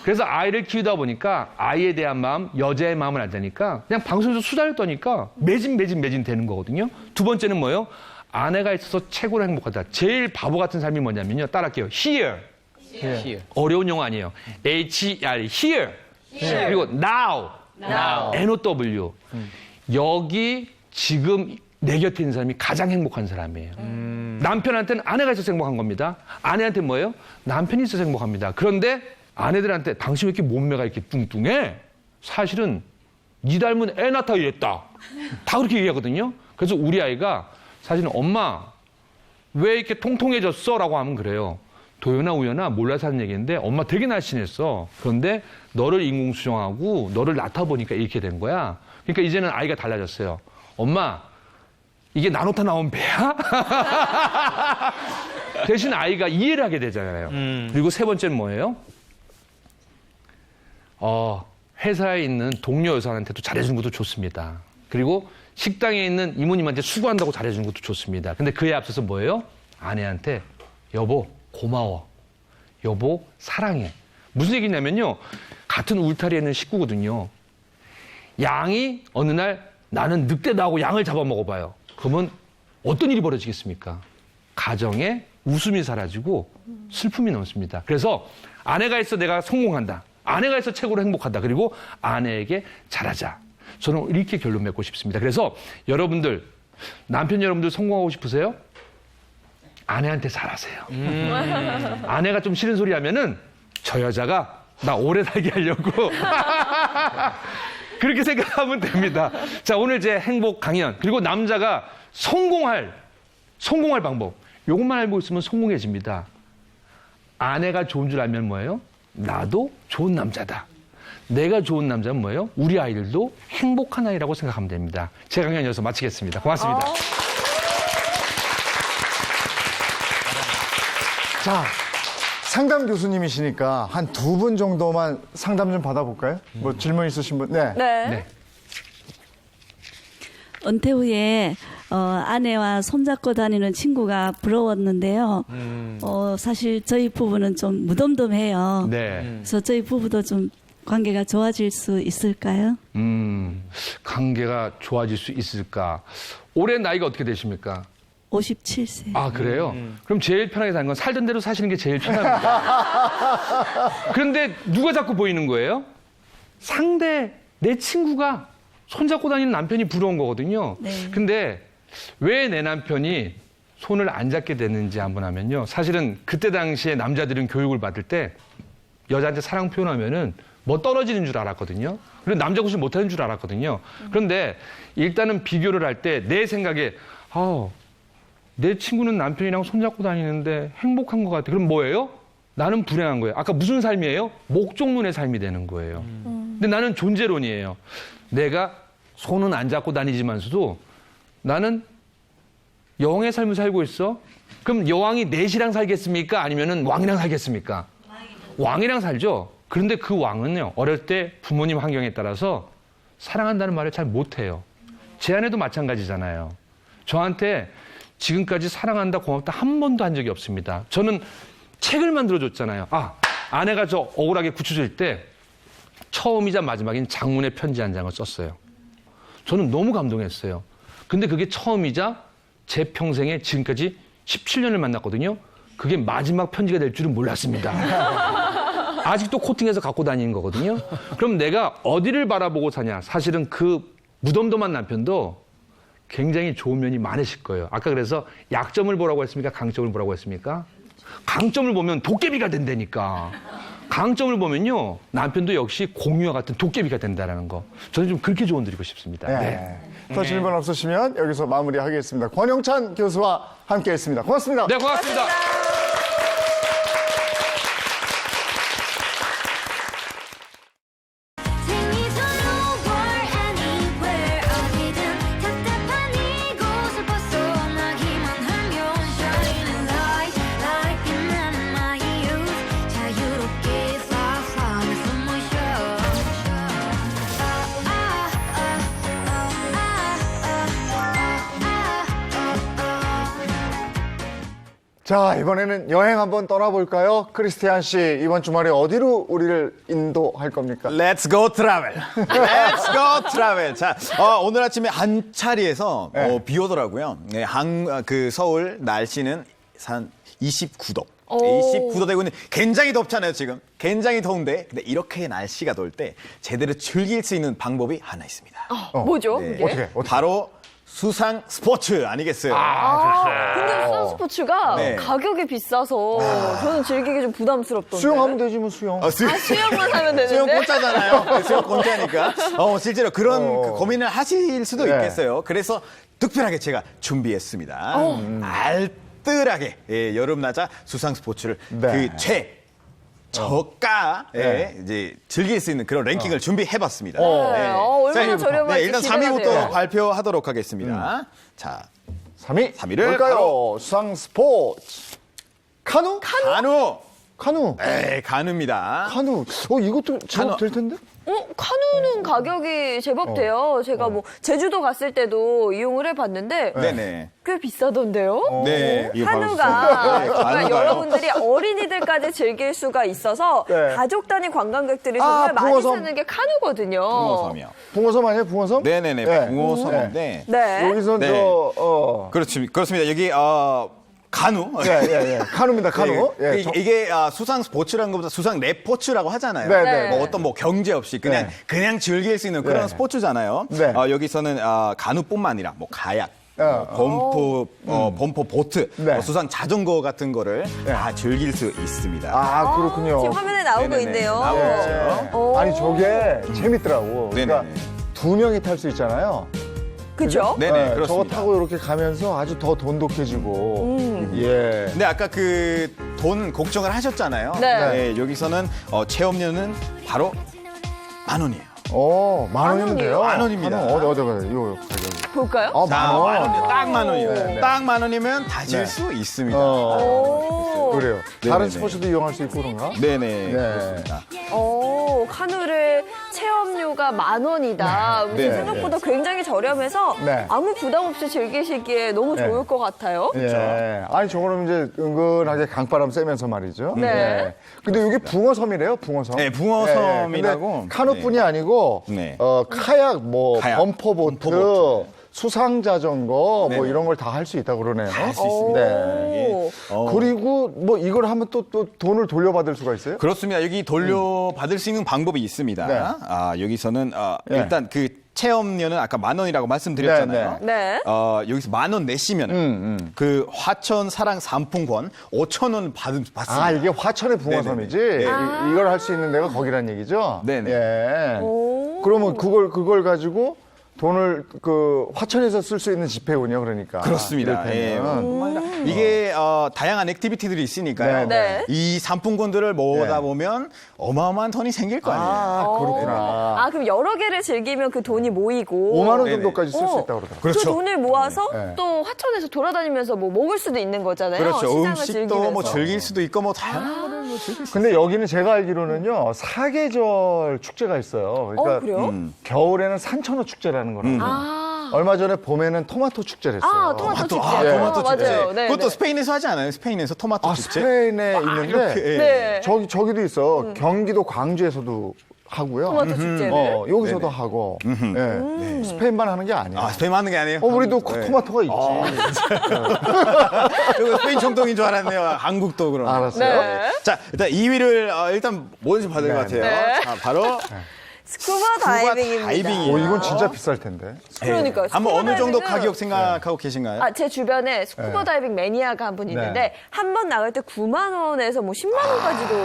그래서 아이를 키우다 보니까 아이에 대한 마음, 여자의 마음을 알다니까 그냥 방송에서 수다를 떠니까 매진 되는 거거든요. 두 번째는 뭐예요? 아내가 있어서 최고로 행복하다. 제일 바보 같은 삶이 뭐냐면요. 따라할게요. Here. 어려운 영어 아니에요. H-E-R, here. 그리고 now. N-O-W. 여기 지금 내 곁에 있는 사람이 가장 행복한 사람이에요. 남편한테는 아내가 있어서 행복한 겁니다. 아내한테 뭐예요? 남편이 있어서 행복합니다. 그런데 아내들한테 당신 왜 이렇게 몸매가 이렇게 뚱뚱해? 사실은 니 닮은 애 낳다 이랬다. 다 그렇게 얘기하거든요. 그래서 우리 아이가 사실은 엄마 왜 이렇게 통통해졌어? 라고 하면 그래요. 도연아 우연아 몰라서 하는 얘기인데 엄마 되게 날씬했어. 그런데 너를 인공수정하고 너를 낳다보니까 이렇게 된 거야. 그러니까 이제는 아이가 달라졌어요. 엄마 이게 나노타 나온 배야? 대신 아이가 이해를 하게 되잖아요. 그리고 세 번째는 뭐예요? 회사에 있는 동료 여사한테도 잘해주는 것도 좋습니다. 그리고 식당에 있는 이모님한테 수고한다고 잘해주는 것도 좋습니다. 근데 그에 앞서서 뭐예요? 아내한테 여보 고마워. 여보 사랑해. 무슨 얘기냐면요. 같은 울타리에 있는 식구거든요. 양이 어느 날 나는 늑대다 하고 양을 잡아먹어봐요. 그러면 어떤 일이 벌어지겠습니까? 가정에 웃음이 사라지고 슬픔이 넘습니다. 그래서 아내가 있어 내가 성공한다. 아내가 있어 최고로 행복하다. 그리고 아내에게 잘하자. 저는 이렇게 결론 맺고 싶습니다. 그래서 여러분들, 남편 여러분들 성공하고 싶으세요? 아내한테 잘하세요. 아내가 좀 싫은 소리 하면은 저 여자가 나 오래 살게 하려고 그렇게 생각하면 됩니다. 자, 오늘 제 행복 강연, 그리고 남자가 성공할 방법. 이것만 알고 있으면 성공해집니다. 아내가 좋은 줄 알면 뭐예요? 나도 좋은 남자다. 내가 좋은 남자는 뭐예요? 우리 아이들도 행복한 아이라고 생각하면 됩니다. 제 강연 여기서 마치겠습니다. 고맙습니다. 자, 상담 교수님이시니까 한 2분 정도만 상담 좀 받아볼까요? 뭐 질문 있으신 분? 네. 네. 은퇴 후에 아내와 손잡고 다니는 친구가 부러웠는데요. 사실 저희 부부는 좀 무덤덤해요. 네. 그래서 저희 부부도 좀 관계가 좋아질 수 있을까요? 관계가 좋아질 수 있을까? 올해 나이가 어떻게 되십니까? 57세. 아, 그래요? 그럼 제일 편하게 사는 건 살던 대로 사시는 게 제일 편합니다. 그런데 누가 자꾸 보이는 거예요? 내 친구가 손잡고 다니는 남편이 부러운 거거든요. 네. 근데 왜 내 남편이 손을 안 잡게 됐는지 한번 하면요. 사실은 그때 당시에 남자들은 교육을 받을 때 여자한테 사랑 표현하면은 뭐 떨어지는 줄 알았거든요. 그리고 남자 구실 못하는 줄 알았거든요. 그런데 일단은 비교를 할 때 내 생각에 내 친구는 남편이랑 손잡고 다니는데 행복한 것 같아. 그럼 뭐예요? 나는 불행한 거예요. 아까 무슨 삶이에요? 목적론의 삶이 되는 거예요. 근데 나는 존재론이에요. 내가 손은 안 잡고 다니지만서도 나는 여왕의 삶을 살고 있어? 그럼 여왕이 넷이랑 살겠습니까? 아니면은 왕이랑 살겠습니까? 왕이랑 살죠. 그런데 그 왕은요, 어릴 때 부모님 환경에 따라서 사랑한다는 말을 잘 못해요. 제 아내도 마찬가지잖아요. 저한테 지금까지 사랑한다, 고맙다 한 번도 한 적이 없습니다. 저는 책을 만들어줬잖아요. 아내가 저 억울하게 구쳐질 때 처음이자 마지막인 장문의 편지 한 장을 썼어요. 저는 너무 감동했어요. 근데 그게 처음이자 제 평생에 지금까지 17년을 만났거든요. 그게 마지막 편지가 될 줄은 몰랐습니다. 아직도 코팅해서 갖고 다니는 거거든요. 그럼 내가 어디를 바라보고 사냐? 사실은 그 무덤덤한 남편도 굉장히 좋은 면이 많으실 거예요. 아까 그래서 약점을 보라고 했습니까? 강점을 보라고 했습니까? 강점을 보면 도깨비가 된다니까. 강점을 보면요, 남편도 역시 공유와 같은 도깨비가 된다는 거. 저는 좀 그렇게 조언 드리고 싶습니다. 네. 더 질문 없으시면 여기서 마무리하겠습니다. 권영찬 교수와 함께했습니다. 고맙습니다. 네, 고맙습니다. 자, 이번에는 여행 한번 떠나볼까요? 크리스티안 씨, 이번 주말에 어디로 우리를 인도할 겁니까? Let's go travel. Let's go travel. 자, 오늘 아침에 한차리에서 네. 비 오더라고요. 네, 서울 날씨는 한 29도. 오. 29도 되고 있는 굉장히 덥잖아요, 지금. 굉장히 더운데. 근데 이렇게 날씨가 더울 때 제대로 즐길 수 있는 방법이 하나 있습니다. 뭐죠? 네. 그게? 어떻게? 바로 수상 스포츠 아니겠어요? 근데 수상 스포츠가 네. 가격이 비싸서 저는 즐기기 좀 부담스럽던데. 수영하면 되지 뭐 수영. 수영만 하면 되는데. 수영 공짜잖아요. 수영 공짜니까. 실제로 그런 그 고민을 하실 수도 네. 있겠어요. 그래서 특별하게 제가 준비했습니다. 알뜰하게 여름나자 수상 스포츠를 네. 저가에 이제 즐길 수 있는 그런 랭킹을 준비해봤습니다. 얼마나 저렴할지 일단 기대가 3위부터 돼요. 발표하도록 하겠습니다. 자, 3위. 3위를 뭘까요? 바로 수상 스포츠. 카누? 카누. 카누. 네, 카누입니다. 카누. 이것도 제법 카누. 될 텐데? 카누는 가격이 제법 돼요. 제가 뭐 제주도 갔을 때도 이용을 해봤는데 네네. 꽤 비싸던데요. 네. 이거 카누가 봐주세요. 정말 카누가요? 여러분들이 어린이들까지 즐길 수가 있어서 네. 가족 단위 관광객들이 정말 많이 붕어섬. 쓰는 게 카누거든요. 붕어섬이요. 붕어섬 아니에요? 붕어섬? 네네네. 네. 붕어섬인데. 네. 여기서 네. 그렇습니다. 여기 카누. 예. 카누입니다, 카누. 예, 예, 이게 수상 스포츠라는 것보다 수상 레포츠라고 하잖아요. 네. 뭐 어떤 뭐 경제 없이 그냥 즐길 수 있는 그런 네. 스포츠잖아요. 네. 여기서는 카누뿐만 아니라 뭐 가약, 범퍼 보트, 네. 뭐 수상 자전거 같은 거를 다 즐길 수 있습니다. 아, 그렇군요. 지금 화면에 나오고 네네네. 있네요. 나오고 있어요. 오. 아니, 저게 재밌더라고. 그러니까 네네네. 2명이 탈 수 있잖아요. 그죠? 네네, 네, 저거 그렇습니다. 타고 이렇게 가면서 아주 더 돈독해지고. 예. 근데 아까 그 돈 걱정을 하셨잖아요. 네. 여기서는 체험료는 바로 10,000원이에요. 10,000원이면 돼요? 만 원입니다. 어디 가요? 이거 가격. 볼까요? 아, 자, 10,000원. 딱 10,000원이에요. 네. 딱 10,000원이면 다질 네. 수 있습니다. 오. 그래요. 네네네. 다른 스포츠도 이용할 수 있고 그런가? 네네. 그렇습니다. 카누를 체험료가 10,000원이다. 네. 생각보다 굉장히 저렴해서 네. 아무 부담 없이 즐기시기에 너무 네. 좋을 것 같아요. 예. 아니, 저거는 이제 은근하게 강바람 쐬면서 말이죠. 네. 예. 근데 여기 붕어섬이래요, 붕어섬. 네, 붕어섬이라고. 근데 카누뿐이 아니고, 네. 카약, 뭐, 카약, 범퍼보트, 범퍼보트. 수상 자전거, 네. 뭐 이런 걸 다 할 수 있다고 그러네요. 할 수 있습니다. 네. 그리고 뭐 이걸 하면 또 돈을 돌려받을 수가 있어요? 그렇습니다. 여기 돌려받을 수 있는 방법이 있습니다. 네. 여기서는 네. 일단 그 체험료는 아까 10,000원이라고 말씀드렸잖아요. 네. 여기서 10,000원 내시면 그 화천 사랑 상품권 5,000원 받습니다. 아, 이게 화천의 붕어섬이지? 네네네. 이걸 할 수 있는 데가 거기란 얘기죠? 네네. 예. 그러면 그걸 가지고 돈을 그 화천에서 쓸 수 있는 집회군요, 그러니까. 그렇습니다. 이를테면. 이게 다양한 액티비티들이 있으니까요. 네. 이 상품권들을 모으다 네. 보면 어마어마한 돈이 생길 거 아니에요. 아, 그렇구나. 그럼 여러 개를 즐기면 그 돈이 모이고 5만 원 네네. 정도까지 쓸 수 있다고 그러더라고요. 그렇죠. 그 돈을 모아서 네. 또 화천에서 돌아다니면서 뭐 먹을 수도 있는 거잖아요. 그렇죠. 시장을 음식도 즐기면서. 뭐 즐길 수도 있고 뭐 다양한 거를 뭐 즐길 수 근데 여기는 제가 알기로는요, 사계절 축제가 있어요. 그러니까 그래요? 겨울에는 산천어 축제라는 거라고. 얼마 전에 봄에는 토마토 축제를 했어요. 토마토 축제. 토마토 축제. 맞아요. 네, 그것도 네. 스페인에서 하지 않아요? 스페인에서 토마토 축제? 스페인에 있는데 이렇게, 예. 네. 저기도 있어. 경기도 광주에서도 하고요. 토마토 축제를. 여기서도 네네. 하고. 예. 스페인만 하는 게 아니야. 스페인 하는 게 아니에요? 우리도 네. 토마토가 있지. 이거 스페인 정통인 줄 알았네요. 한국도 그럼. 알았어요. 네. 자, 일단 2위를 일단 뭐든지 받을 것 같아요. 네. 자, 바로 스쿠버 다이빙입니다. 다이빙이에요. 이건 진짜 비쌀 텐데. 그러니까요. 한번 스쿠버 어느 정도 다이빙은- 가격 생각하고 계신가요? 제 주변에 스쿠버 다이빙 매니아가 한 분 있는데 네. 한 번 나갈 때 9만 원에서 뭐 10만 원까지도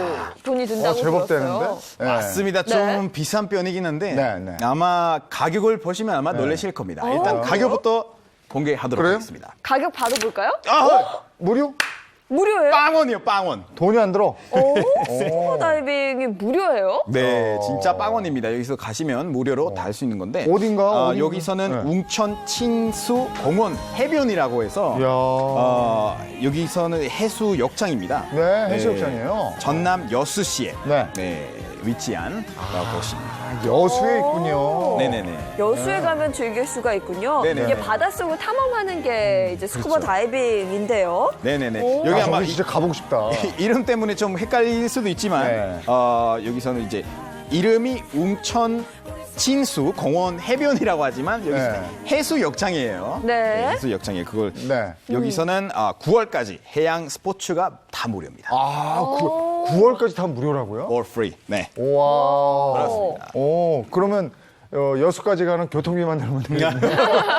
돈이 든다고 제법 들었어요. 되는데? 예. 맞습니다. 좀 비싼 편이긴 한데 네. 아마 가격을 보시면 아마 놀라실 겁니다. 일단 가격부터 공개하도록 그래요? 하겠습니다. 가격 받아볼까요? 무료? 무료예요? 빵원이요, 빵원. 돈이 안 들어. 스쿠버 다이빙이 무료예요? 네, 진짜 빵원입니다. 여기서 가시면 무료로 다 할 수 있는 건데. 어딘가? 어딘가? 여기서는 네. 웅천 칭수 공원 해변이라고 해서 이야. 여기서는 해수욕장입니다. 네, 해수욕장이에요. 전남 여수시에 네. 위치한 곳입니다. 여수에 있군요. 네네네. 여수에 가면 즐길 수가 있군요. 네네. 이게 바닷속을 탐험하는 게 이제 스쿠버 다이빙인데요. 네네네. 여기 아마 저기 진짜 가보고 싶다. 이름 때문에 좀 헷갈릴 수도 있지만 네. 여기서는 이제 이름이 웅천 진수 공원 해변이라고 하지만 여기서 네. 해수욕장이에요. 네. 해수욕장이에요. 그걸 네. 여기서는 9월까지 해양 스포츠가 다 무료입니다. 9월까지 다 무료라고요? All free. 네. 우와. 그렇습니다. 그러면 여수까지 가는 교통비만 들면 되겠네요.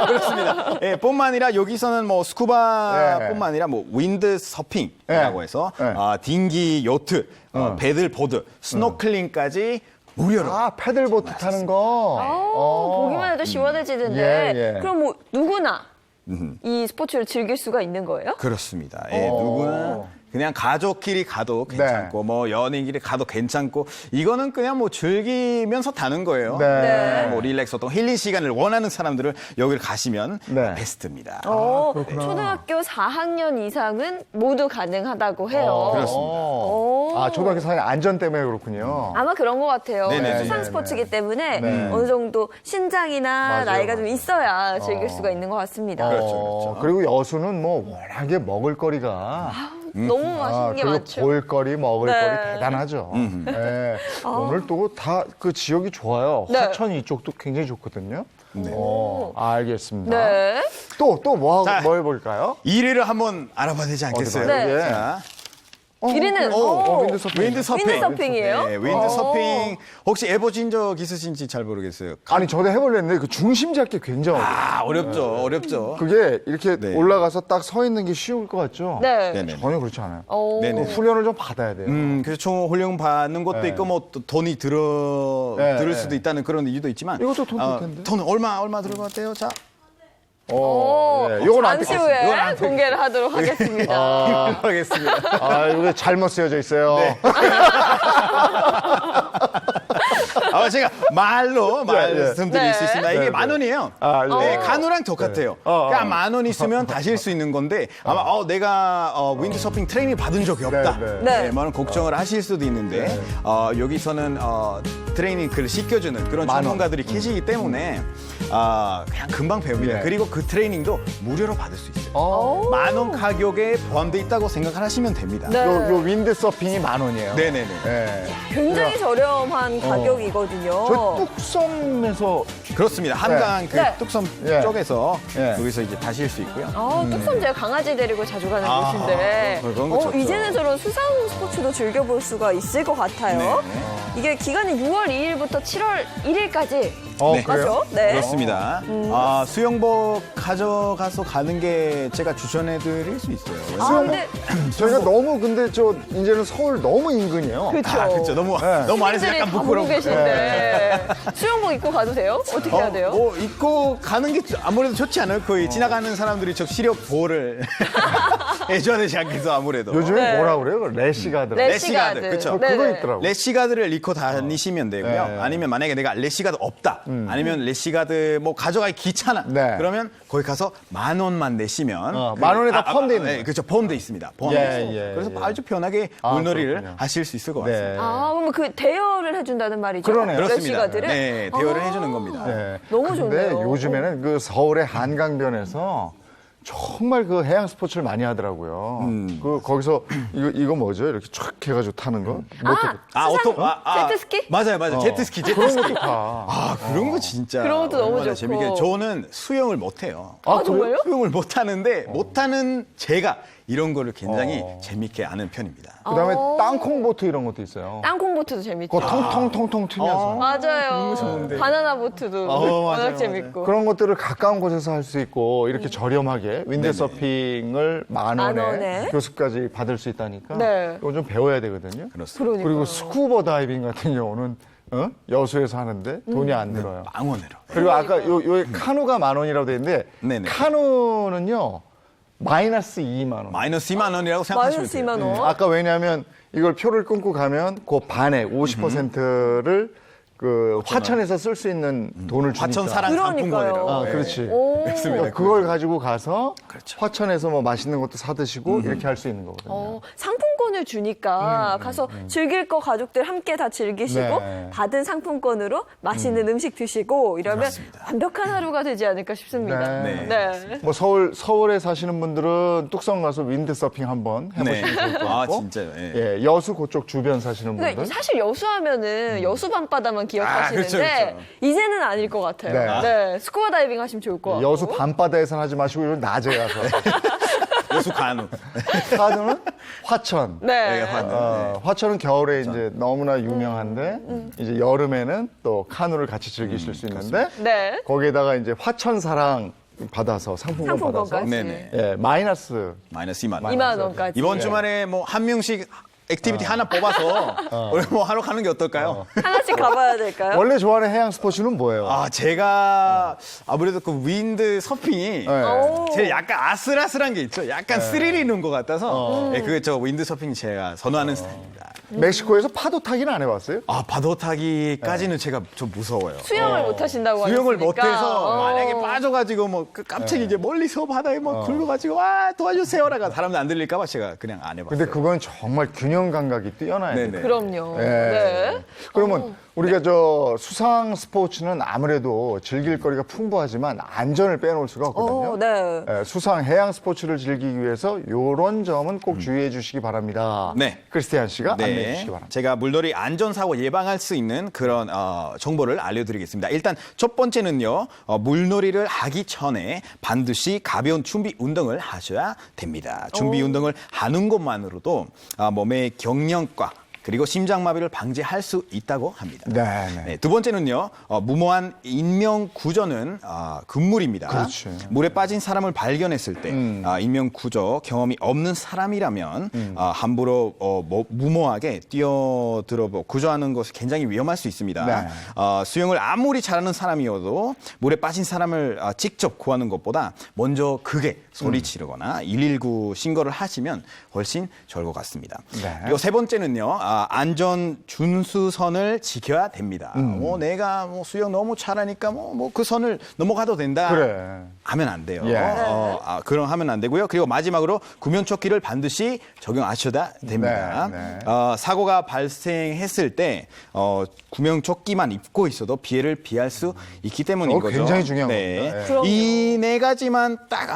그렇습니다. 예, 뿐만 아니라 여기서는 뭐 스쿠바뿐만 아니라 뭐 윈드 서핑이라고 해서 딩기, 요트, 배들보드, 스노클링까지 무료로. 아, 패들보트 타는 거. 보기만 해도 시원해지는데 예, 예. 그럼 뭐 누구나 이 스포츠를 즐길 수가 있는 거예요? 그렇습니다. 예, 누구나 그냥 가족끼리 가도 괜찮고 뭐 연인끼리 가도 괜찮고 이거는 그냥 뭐 즐기면서 타는 거예요. 네. 뭐 릴렉스 어떤 힐링 시간을 원하는 사람들은 여기를 가시면 네. 베스트입니다. 초등학교 4학년 이상은 모두 가능하다고 해요. 그렇습니다. 아, 초등학교 4학년 안전 때문에 그렇군요. 아마 그런 것 같아요. 네네네. 수상 스포츠이기 때문에 네. 어느 정도 신장이나 맞아요, 나이가 좀 맞아요. 있어야 즐길 수가 있는 것 같습니다. 그렇죠. 그리고 여수는 뭐 워낙에 먹을거리가 너무 맛있는 게 그리고 많죠. 볼거리, 먹을거리 네. 대단하죠. 네. 오늘 또 다 그 지역이 좋아요. 네. 화천 이쪽도 굉장히 좋거든요. 알겠습니다. 네. 또 뭐 자. 해볼까요? 1위를 한번 알아봐야 되지 않겠어요? 어디 봐요? 네. 예. 자, 1위는 윈드 서핑. 윈드 서핑. 윈드 서핑이에요? 네, 윈드 서핑. 혹시 해보신 적 있으신지 잘 모르겠어요. 아니, 저도 해보려는데 그 중심 잡기 굉장히 어려워요. 어렵죠. 그게 이렇게 네. 올라가서 딱 서 있는 게 쉬울 것 같죠? 네. 네네. 전혀 그렇지 않아요. 네네. 훈련을 좀 받아야 돼요. 그래서 총 훈련 받는 것도 네. 있고 뭐 또 돈이 네, 들을 네. 수도 있다는 그런 이유도 있지만 이것도 돈 들 텐데. 돈 얼마 들을 것 같아요? 자, 요건 안 잠시 뜯겠습니다. 후에 이건 안 공개를 하도록 하겠습니다. 하겠습니다. 아, 이거 잘못 쓰여져 있어요. 제가 말로 말씀드릴 네. 수 있습니다. 이게 네, 만 원이에요. 아, 네. 네, 간호랑 똑같아요. 그러니까 만 원 있으면 다실 수 있는 건데 아마 내가 윈드 서핑 트레이닝 받은 적이 없다. 네. 만 원 걱정을 하실 수도 있는데 여기서는 트레이닝 그 시켜주는 그런 만 원. 전문가들이 계시기 때문에 그냥 금방 배웁니다. 네. 그리고 그 트레이닝도 무료로 받을 수 있어요. 만 원 가격에 포함되어 있다고 생각하시면 됩니다. 네. 요 윈드 서핑이 만 원이에요. 네네네. 네. 굉장히 저렴한 가격이거든요. 저 뚝섬에서 그렇습니다. 한강 그 네. 뚝섬 네. 쪽에서 네. 여기서 이제 다실 수 있고요. 뚝섬 제가 강아지 데리고 자주 가는 곳인데 그런 거 좋죠. 이제는 저런 수상 스포츠도 즐겨볼 수가 있을 것 같아요. 네. 이게 기간이 6월 2일부터 7월 1일까지 네. 그래요? 맞죠? 네. 그렇습니다. 수영복 가져가서 가는 게 제가 추천해드릴 수 있어요. 근데 저희가 너무 근데 저 이제는 서울 너무 인근이에요. 그렇죠. 그렇죠. 너무 안에서 시민들이 약간 다 보고 부끄러워. 계신데 수영복 입고 가도 돼요? 어떻게 해야 돼요? 뭐 입고 가는 게 아무래도 좋지 않아요? 거의 지나가는 사람들이 저 시력 보호를 해줘야 되지 않겠어 아무래도. 요즘에 네. 뭐라 그래요? 래시가드. 래시가드, 그쵸. 그거 네네. 있더라고요. 래시가드를 입고 다니시면 되고요. 네. 아니면 만약에 내가 래시가드 없다. 아니면 래시가드 뭐 가져가기 귀찮아. 네. 그러면 거기 가서 만 원만 내시면 만 원에 다 포함되어 있는 네, 거예요. 그렇죠. 포함되어 있습니다. 포함되어 예, 있어요. 예, 그래서 예. 아주 편하게 아, 물놀이를 그렇군요. 하실 수 있을 것 같습니다. 네. 그러면 그 대여를 해준다는 말이죠? 그러네요. 그렇습니다. 래시가드를? 네, 대여를 해주는 겁니다. 네. 너무 근데 좋네요. 요즘에는 그 서울의 한강변에서 정말 그 해양 스포츠를 많이 하더라고요. 그 거기서 이거 뭐죠? 이렇게 촥 해가지고 타는 거. 제트스키? 맞아요. 제트스키. 그런 것도 다. 그런 거 진짜. 그런 것도 너무 얼마나 좋고. 재밌게. 저는 수영을 못해요. 정말요? 수영을 못하는데 못하는 제가 이런 거를 굉장히 재밌게 아는 편입니다. 그다음에 땅콩 보트 이런 것도 있어요. 땅콩보트도 재밌죠. 그거 통통통통 튀면서 맞아요. 바나나 보트도 워낙 맞아요, 재밌고. 그런 것들을 가까운 곳에서 할 수 있고 이렇게 저렴하게 윈드 서핑을 만 만 원에. 원에 교습까지 받을 수 있다니까 네. 이거 좀 배워야 되거든요. 그렇습니다. 그리고 스쿠버 다이빙 같은 경우는 여수에서 하는데 돈이 안 들어요. 망원으로. 그리고 아까 요 카누가 만 원이라고 돼 있는데 네네. 카누는요 마이너스 2만 원. 마이너스 2만 원이라고 생각하시면 마이너스 돼요. 2만 원. 아까 왜냐하면 이걸 표를 끊고 가면 그 반에 50%를 그 화천에서 쓸 수 있는 돈을 주니까. 화천 사랑 그러니까요. 상품권이라고. 아, 네. 그렇지. 오. 그걸 가지고 가서 그렇죠. 화천에서 뭐 맛있는 것도 사 드시고 이렇게 할 수 있는 거거든요. 상품권을 주니까 가서 즐길 거 가족들 함께 다 즐기시고 네. 받은 상품권으로 맛있는 음식 드시고 이러면 그렇습니다. 완벽한 하루가 되지 않을까 싶습니다. 네. 네. 뭐 서울에 사시는 분들은 뚝섬 가서 윈드 서핑 한번 해보시면 좋을 것 같고. 진짜요. 예. 예, 여수 그쪽 주변 사시는 그러니까 분들. 사실 여수하면은 여수 밤바다만 기억하시는데 그렇죠, 그렇죠. 이제는 아닐 것 같아요. 네. 네. 스쿠버 다이빙 하시면 좋을 것 같고. 여수 밤바다에선 하지 마시고 이런 낮에 가서 여수 간우. 카누는 화천. 네. 화천은 겨울에 이제 너무나 유명한데 이제 여름에는 또 카누를 같이 즐기실 수 있는데 네. 거기에다가 이제 화천사랑 받아서 상품권 받아서 상품권까지. 네네. 예, 마이너스 2만 원. 2만 원까지. 이번 주말에 뭐 한 명씩 액티비티 하나 뽑아서 우리 뭐 하러 가는 게 어떨까요? 하나씩 가봐야 될까요? 원래 좋아하는 해양 스포츠는 뭐예요? 제가 아무래도 그 윈드 서핑이 네. 제일 약간 아슬아슬한 게 있죠. 약간 스릴이 있는 것 같아서 그게 저 윈드 서핑 제가 선호하는 스타일입니다. 멕시코에서 파도 타기는 안 해봤어요? 파도 타기까지는 제가 좀 무서워요. 수영을 못 하신다고 수영을 하셨으니까. 못해서 만약에 빠져가지고 뭐 갑자기 이제 멀리서 바다에 뭐 굴러가지고 도와주세요라가 사람들 안 들릴까봐 제가 그냥 안 해봤어요. 근데 그건 정말 균형 감각이 뛰어나야 돼요. 네네. 그럼요. 네. 네. 그러면 우리가 저 수상 스포츠는 아무래도 즐길 거리가 풍부하지만 안전을 빼놓을 수가 없거든요. 네. 예, 수상 해양 스포츠를 즐기기 위해서 이런 점은 꼭 주의해 주시기 바랍니다. 네. 크리스티안 씨가 안내해 주시기 바랍니다. 제가 물놀이 안전사고 예방할 수 있는 그런 정보를 알려드리겠습니다. 일단 첫 번째는요. 물놀이를 하기 전에 반드시 가벼운 준비 운동을 하셔야 됩니다. 준비 운동을 하는 것만으로도 몸의 경련과 그리고 심장마비를 방지할 수 있다고 합니다. 네. 두 번째는요. 무모한 인명 구조는 금물입니다. 그렇죠. 물에 빠진 사람을 발견했을 때 인명 구조 경험이 없는 사람이라면 함부로 무모하게 뛰어들어 구조하는 것이 굉장히 위험할 수 있습니다. 네. 수영을 아무리 잘하는 사람이어도 물에 빠진 사람을 직접 구하는 것보다 먼저 크게 소리 지르거나 119 신고를 하시면 훨씬 좋을 것 같습니다. 네. 그리고 세 번째는요. 안전 준수선을 지켜야 됩니다. 내가 수영 너무 잘하니까 그 선을 넘어가도 된다. 그래. 하면 안 돼요. 예. 그럼 하면 안 되고요. 그리고 마지막으로 구명조끼를 반드시 적용하셔야 됩니다. 네. 사고가 발생했을 때 구명조끼만 입고 있어도 피해를 피할 수 있기 때문인 거죠. 굉장히 중요한 겁니다. 예. 이 네 가지만 딱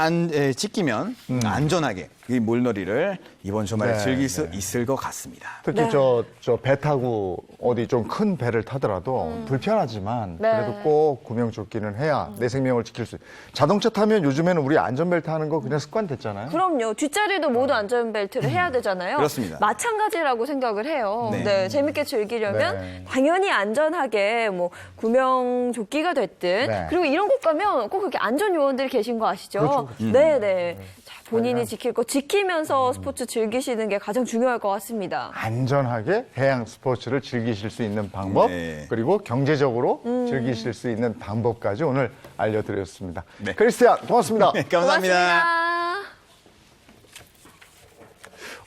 지키면 안전하게 이 물놀이를 이번 주말에 네, 즐길 수 있을 것 같습니다. 특히 저 배 타고 어디 좀 큰 배를 타더라도 불편하지만 네. 그래도 꼭 구명조끼는 해야 내 생명을 지킬 수 있어요. 자동차 타면 요즘에는 우리 안전벨트 하는 거 그냥 습관 됐잖아요. 그럼요. 뒷자리도 모두 안전벨트를 해야 되잖아요. 그렇습니다. 마찬가지라고 생각을 해요. 네. 네, 재밌게 즐기려면 네. 당연히 안전하게 뭐 구명조끼가 됐든 네. 그리고 이런 곳 가면 꼭 그렇게 안전 요원들이 계신 거 아시죠? 그렇죠. 네네. 자, 본인이 지킬 거 지키면서 스포츠 즐기시는 게 가장 중요할 것 같습니다. 안전하게 해양 스포츠를 즐기실 수 있는 방법 네. 그리고 경제적으로 즐기실 수 있는 방법까지 오늘 알려드렸습니다. 네. 크리스티안 고맙습니다. 감사합니다. 고맙습니다.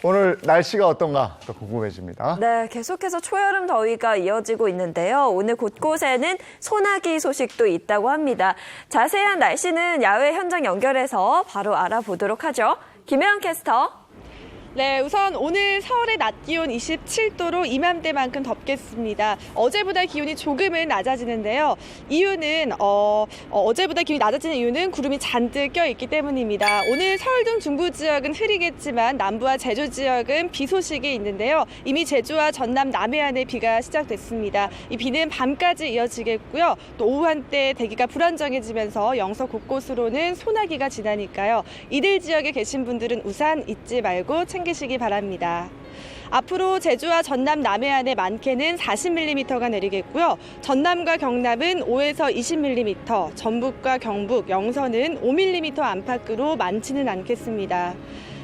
오늘 날씨가 어떤가 또 궁금해집니다. 네, 계속해서 초여름 더위가 이어지고 있는데요. 오늘 곳곳에는 소나기 소식도 있다고 합니다. 자세한 날씨는 야외 현장 연결해서 바로 알아보도록 하죠. 김혜영 캐스터. 네, 우선 오늘 서울의 낮 기온 27도로 이맘때만큼 덥겠습니다. 어제보다 기온이 조금은 낮아지는데요. 이유는 어제보다 기온이 낮아지는 이유는 구름이 잔뜩 껴있기 때문입니다. 오늘 서울 등 중부 지역은 흐리겠지만 남부와 제주 지역은 비 소식이 있는데요. 이미 제주와 전남 남해안에 비가 시작됐습니다. 이 비는 밤까지 이어지겠고요. 또 오후 한때 대기가 불안정해지면서 영서 곳곳으로는 소나기가 지나니까요. 이들 지역에 계신 분들은 우산 잊지 말고 챙기시기 바랍니다. 앞으로 제주와 전남 남해안의 많게는 40mm가 내리겠고요. 전남과 경남은 5에서 20mm, 전북과 경북, 영서는 5mm 안팎으로 많지는 않겠습니다.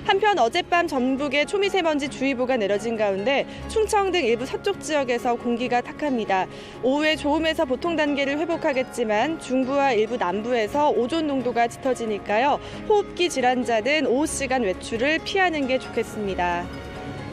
한편 어젯밤 전북에 초미세먼지 주의보가 내려진 가운데 충청 등 일부 서쪽 지역에서 공기가 탁합니다. 오후에 좋음에서 보통 단계를 회복하겠지만 중부와 일부 남부에서 오존 농도가 짙어지니까요. 호흡기 질환자는 오후 시간 외출을 피하는 게 좋겠습니다.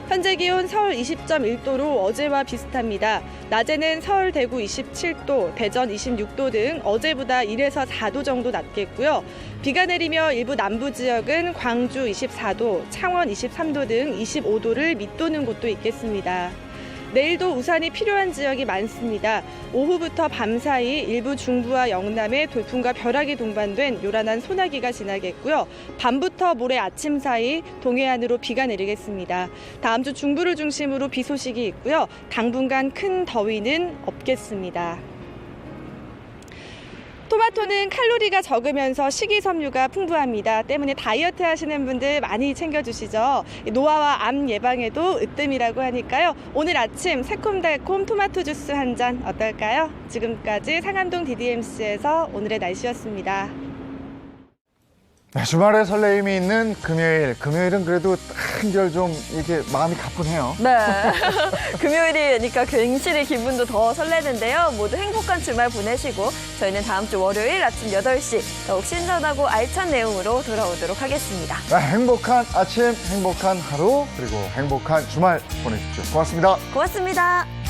현재 기온 서울 20.1도로 어제와 비슷합니다. 낮에는 서울, 대구 27도, 대전 26도 등 어제보다 1에서 4도 정도 낮겠고요. 비가 내리며 일부 남부 지역은 광주 24도, 창원 23도 등 25도를 밑도는 곳도 있겠습니다. 내일도 우산이 필요한 지역이 많습니다. 오후부터 밤 사이 일부 중부와 영남에 돌풍과 벼락이 동반된 요란한 소나기가 지나겠고요. 밤부터 모레 아침 사이 동해안으로 비가 내리겠습니다. 다음 주 중부를 중심으로 비 소식이 있고요. 당분간 큰 더위는 없겠습니다. 토마토는 칼로리가 적으면서 식이섬유가 풍부합니다. 때문에 다이어트 하시는 분들 많이 챙겨주시죠. 노화와 암 예방에도 으뜸이라고 하니까요. 오늘 아침 새콤달콤 토마토 주스 한 잔 어떨까요? 지금까지 상암동 DDMC에서 오늘의 날씨였습니다. 네, 주말에 설레임이 있는 금요일. 금요일은 그래도 한결 좀 이렇게 마음이 가뿐해요. 네. 금요일이니까 괜시리 기분도 더 설레는데요. 모두 행복한 주말 보내시고 저희는 다음 주 월요일 아침 8시 더욱 신선하고 알찬 내용으로 돌아오도록 하겠습니다. 네, 행복한 아침, 행복한 하루, 그리고 행복한 주말 보내십시오. 고맙습니다. 고맙습니다.